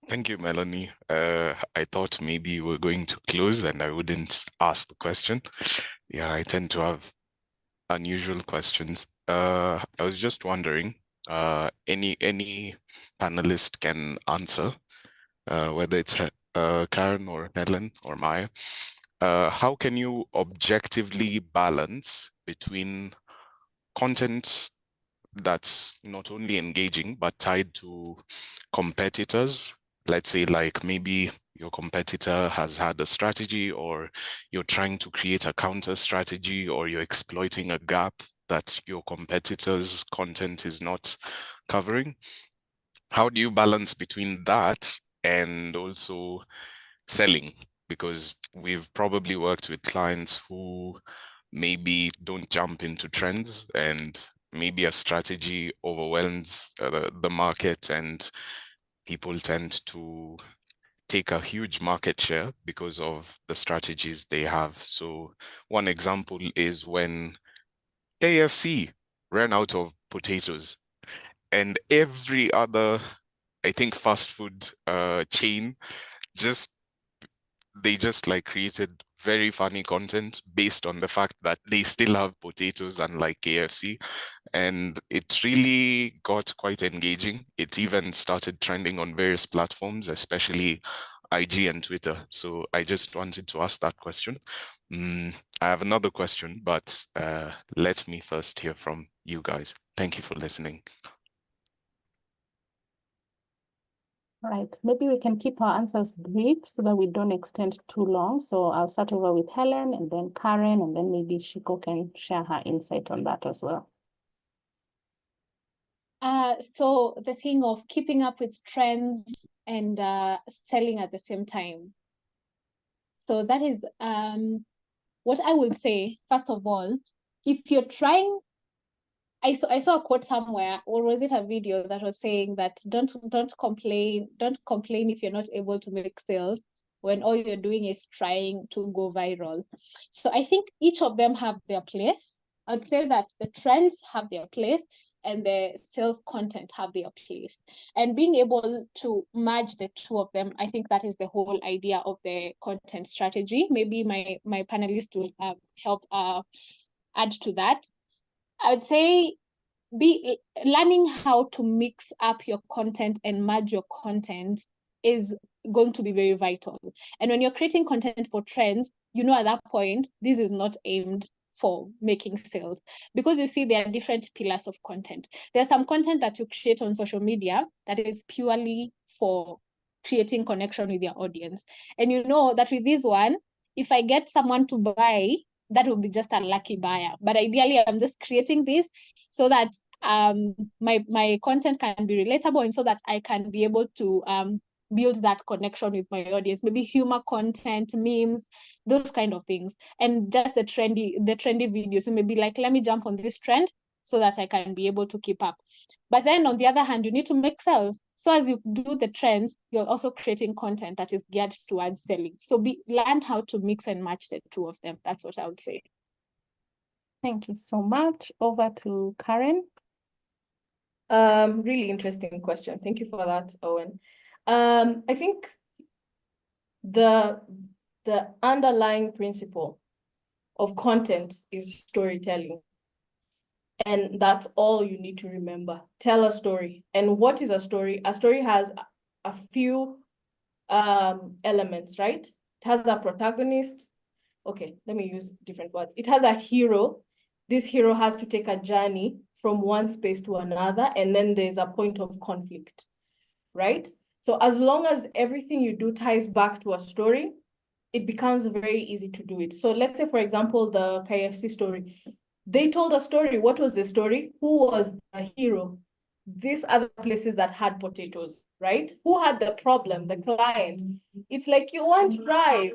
S5: Thank you, Melanie. I thought maybe you were going to close and I wouldn't ask the question. Yeah, I tend to have unusual questions. I was just wondering, any panelist can answer, whether it's Karen or Helen or Maya. How can you objectively balance between content that's not only engaging but tied to competitors? Let's say like maybe your competitor has had a strategy, or you're trying to create a counter strategy, or you're exploiting a gap that your competitor's content is not covering. How do you balance between that and also selling? Because we've probably worked with clients who maybe don't jump into trends, and maybe a strategy overwhelms the market, and people tend to take a huge market share because of the strategies they have. So one example is when KFC ran out of potatoes, and every other, I think, fast food chain just they just like created very funny content based on the fact that they still have potatoes, unlike KFC. And it really got quite engaging. It even started trending on various platforms, especially IG and Twitter. So I just wanted to ask that question. I have another question, but let me first hear from you guys. Thank you for listening.
S1: Right. Maybe we can keep our answers brief so that we don't extend too long. So I'll start over with Helen and then Karen, and then maybe Shiko can share her insight on that as well.
S4: So the thing of keeping up with trends and selling at the same time. So that is what I would say, first of all, if you're trying, I saw a quote somewhere, or was it a video that was saying that don't complain if you're not able to make sales when all you're doing is trying to go viral. So I think each of them have their place. I'd say that the trends have their place and the sales content have their place. And being able to merge the two of them, I think that is the whole idea of the content strategy. Maybe my panelists will help add to that. I would say learning how to mix up your content and merge your content is going to be very vital. And when you're creating content for trends, you know at that point, this is not aimed for making sales, because you see there are different pillars of content. There's some content that you create on social media that is purely for creating connection with your audience. And you know that with this one, if I get someone to buy, that will be just a lucky buyer. But ideally, I'm just creating this so that my content can be relatable, and so that I can be able to build that connection with my audience, maybe humor content, memes, those kind of things, and just the trendy videos. So maybe like, let me jump on this trend so that I can be able to keep up. But then on the other hand, you need to make sales. So as you do the trends, you're also creating content that is geared towards selling. So learn how to mix and match the two of them. That's what I would say.
S1: Thank you so much. Over to Karen.
S2: Really interesting question. Thank you for that, Owen. I think the underlying principle of content is storytelling. And that's all you need to remember. Tell a story. And what is a story? A story has a few elements, right? It has a protagonist. Okay, let me use different words. It has a hero. This hero has to take a journey from one space to another, and then there's a point of conflict, right? So as long as everything you do ties back to a story, it becomes very easy to do it. So let's say, for example, the KFC story. They told a story. What was the story? Who was the hero? These other places that had potatoes, right? Who had the problem? The client. It's like, you want fries.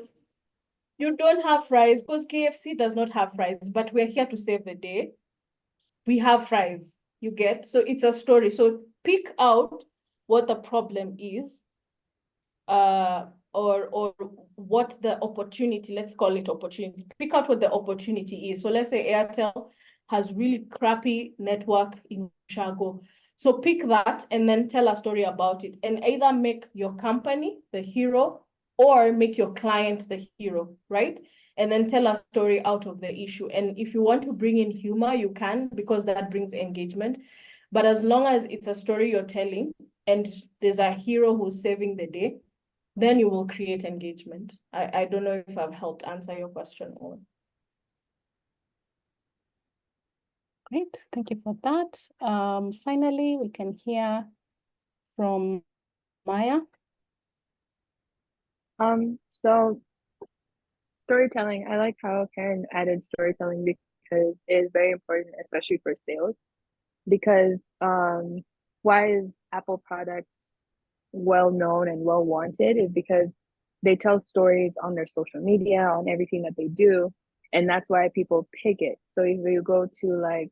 S2: You don't have fries because KFC does not have fries, but we're here to save the day. We have fries, you get? So it's a story. So pick out what the problem is, or what the opportunity, let's call it opportunity. Pick out what the opportunity is. So let's say Airtel has really crappy network in Chicago. So pick that and then tell a story about it, and either make your company the hero or make your client the hero, right? And then tell a story out of the issue. And if you want to bring in humor, you can, because that brings engagement. But as long as it's a story you're telling and there's a hero who's saving the day, then you will create engagement. I don't know if I've helped answer your question, or.
S1: Great, thank you for that. Finally, we can hear from Maya.
S3: So storytelling, I like how Karen added storytelling because it is very important, especially for sales. Because why is Apple products well known and well wanted is because they tell stories on their social media, on everything that they do, and that's why people pick it. So if you go to like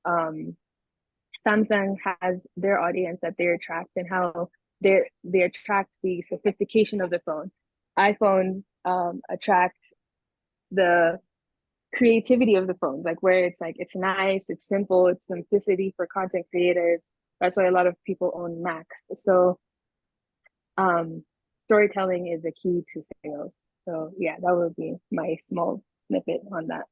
S3: Samsung has their audience that they attract, and how they attract the sophistication of the phone. iPhones attract the creativity of the phone, like where it's like it's nice, it's simple, it's simplicity for content creators. That's why a lot of people own Macs. So storytelling is the key to sales. So yeah, that would be my small snippet on that.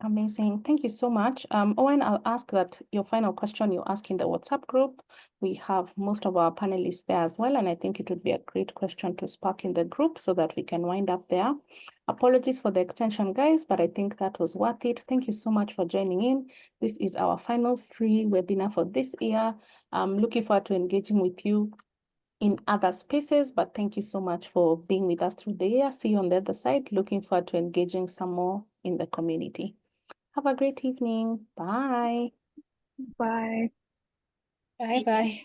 S1: Amazing. Thank you so much. Owen, I'll ask that your final question you ask in the WhatsApp group. We have most of our panelists there as well, and I think it would be a great question to spark in the group so that we can wind up there. Apologies for the extension, guys, but I think that was worth it. Thank you so much for joining in. This is our final free webinar for this year. I'm looking forward to engaging with you in other spaces, but thank you so much for being with us through the year. See you on the other side. Looking forward to engaging some more in the community. Have a great evening. Bye.
S3: Bye.
S4: Bye-bye.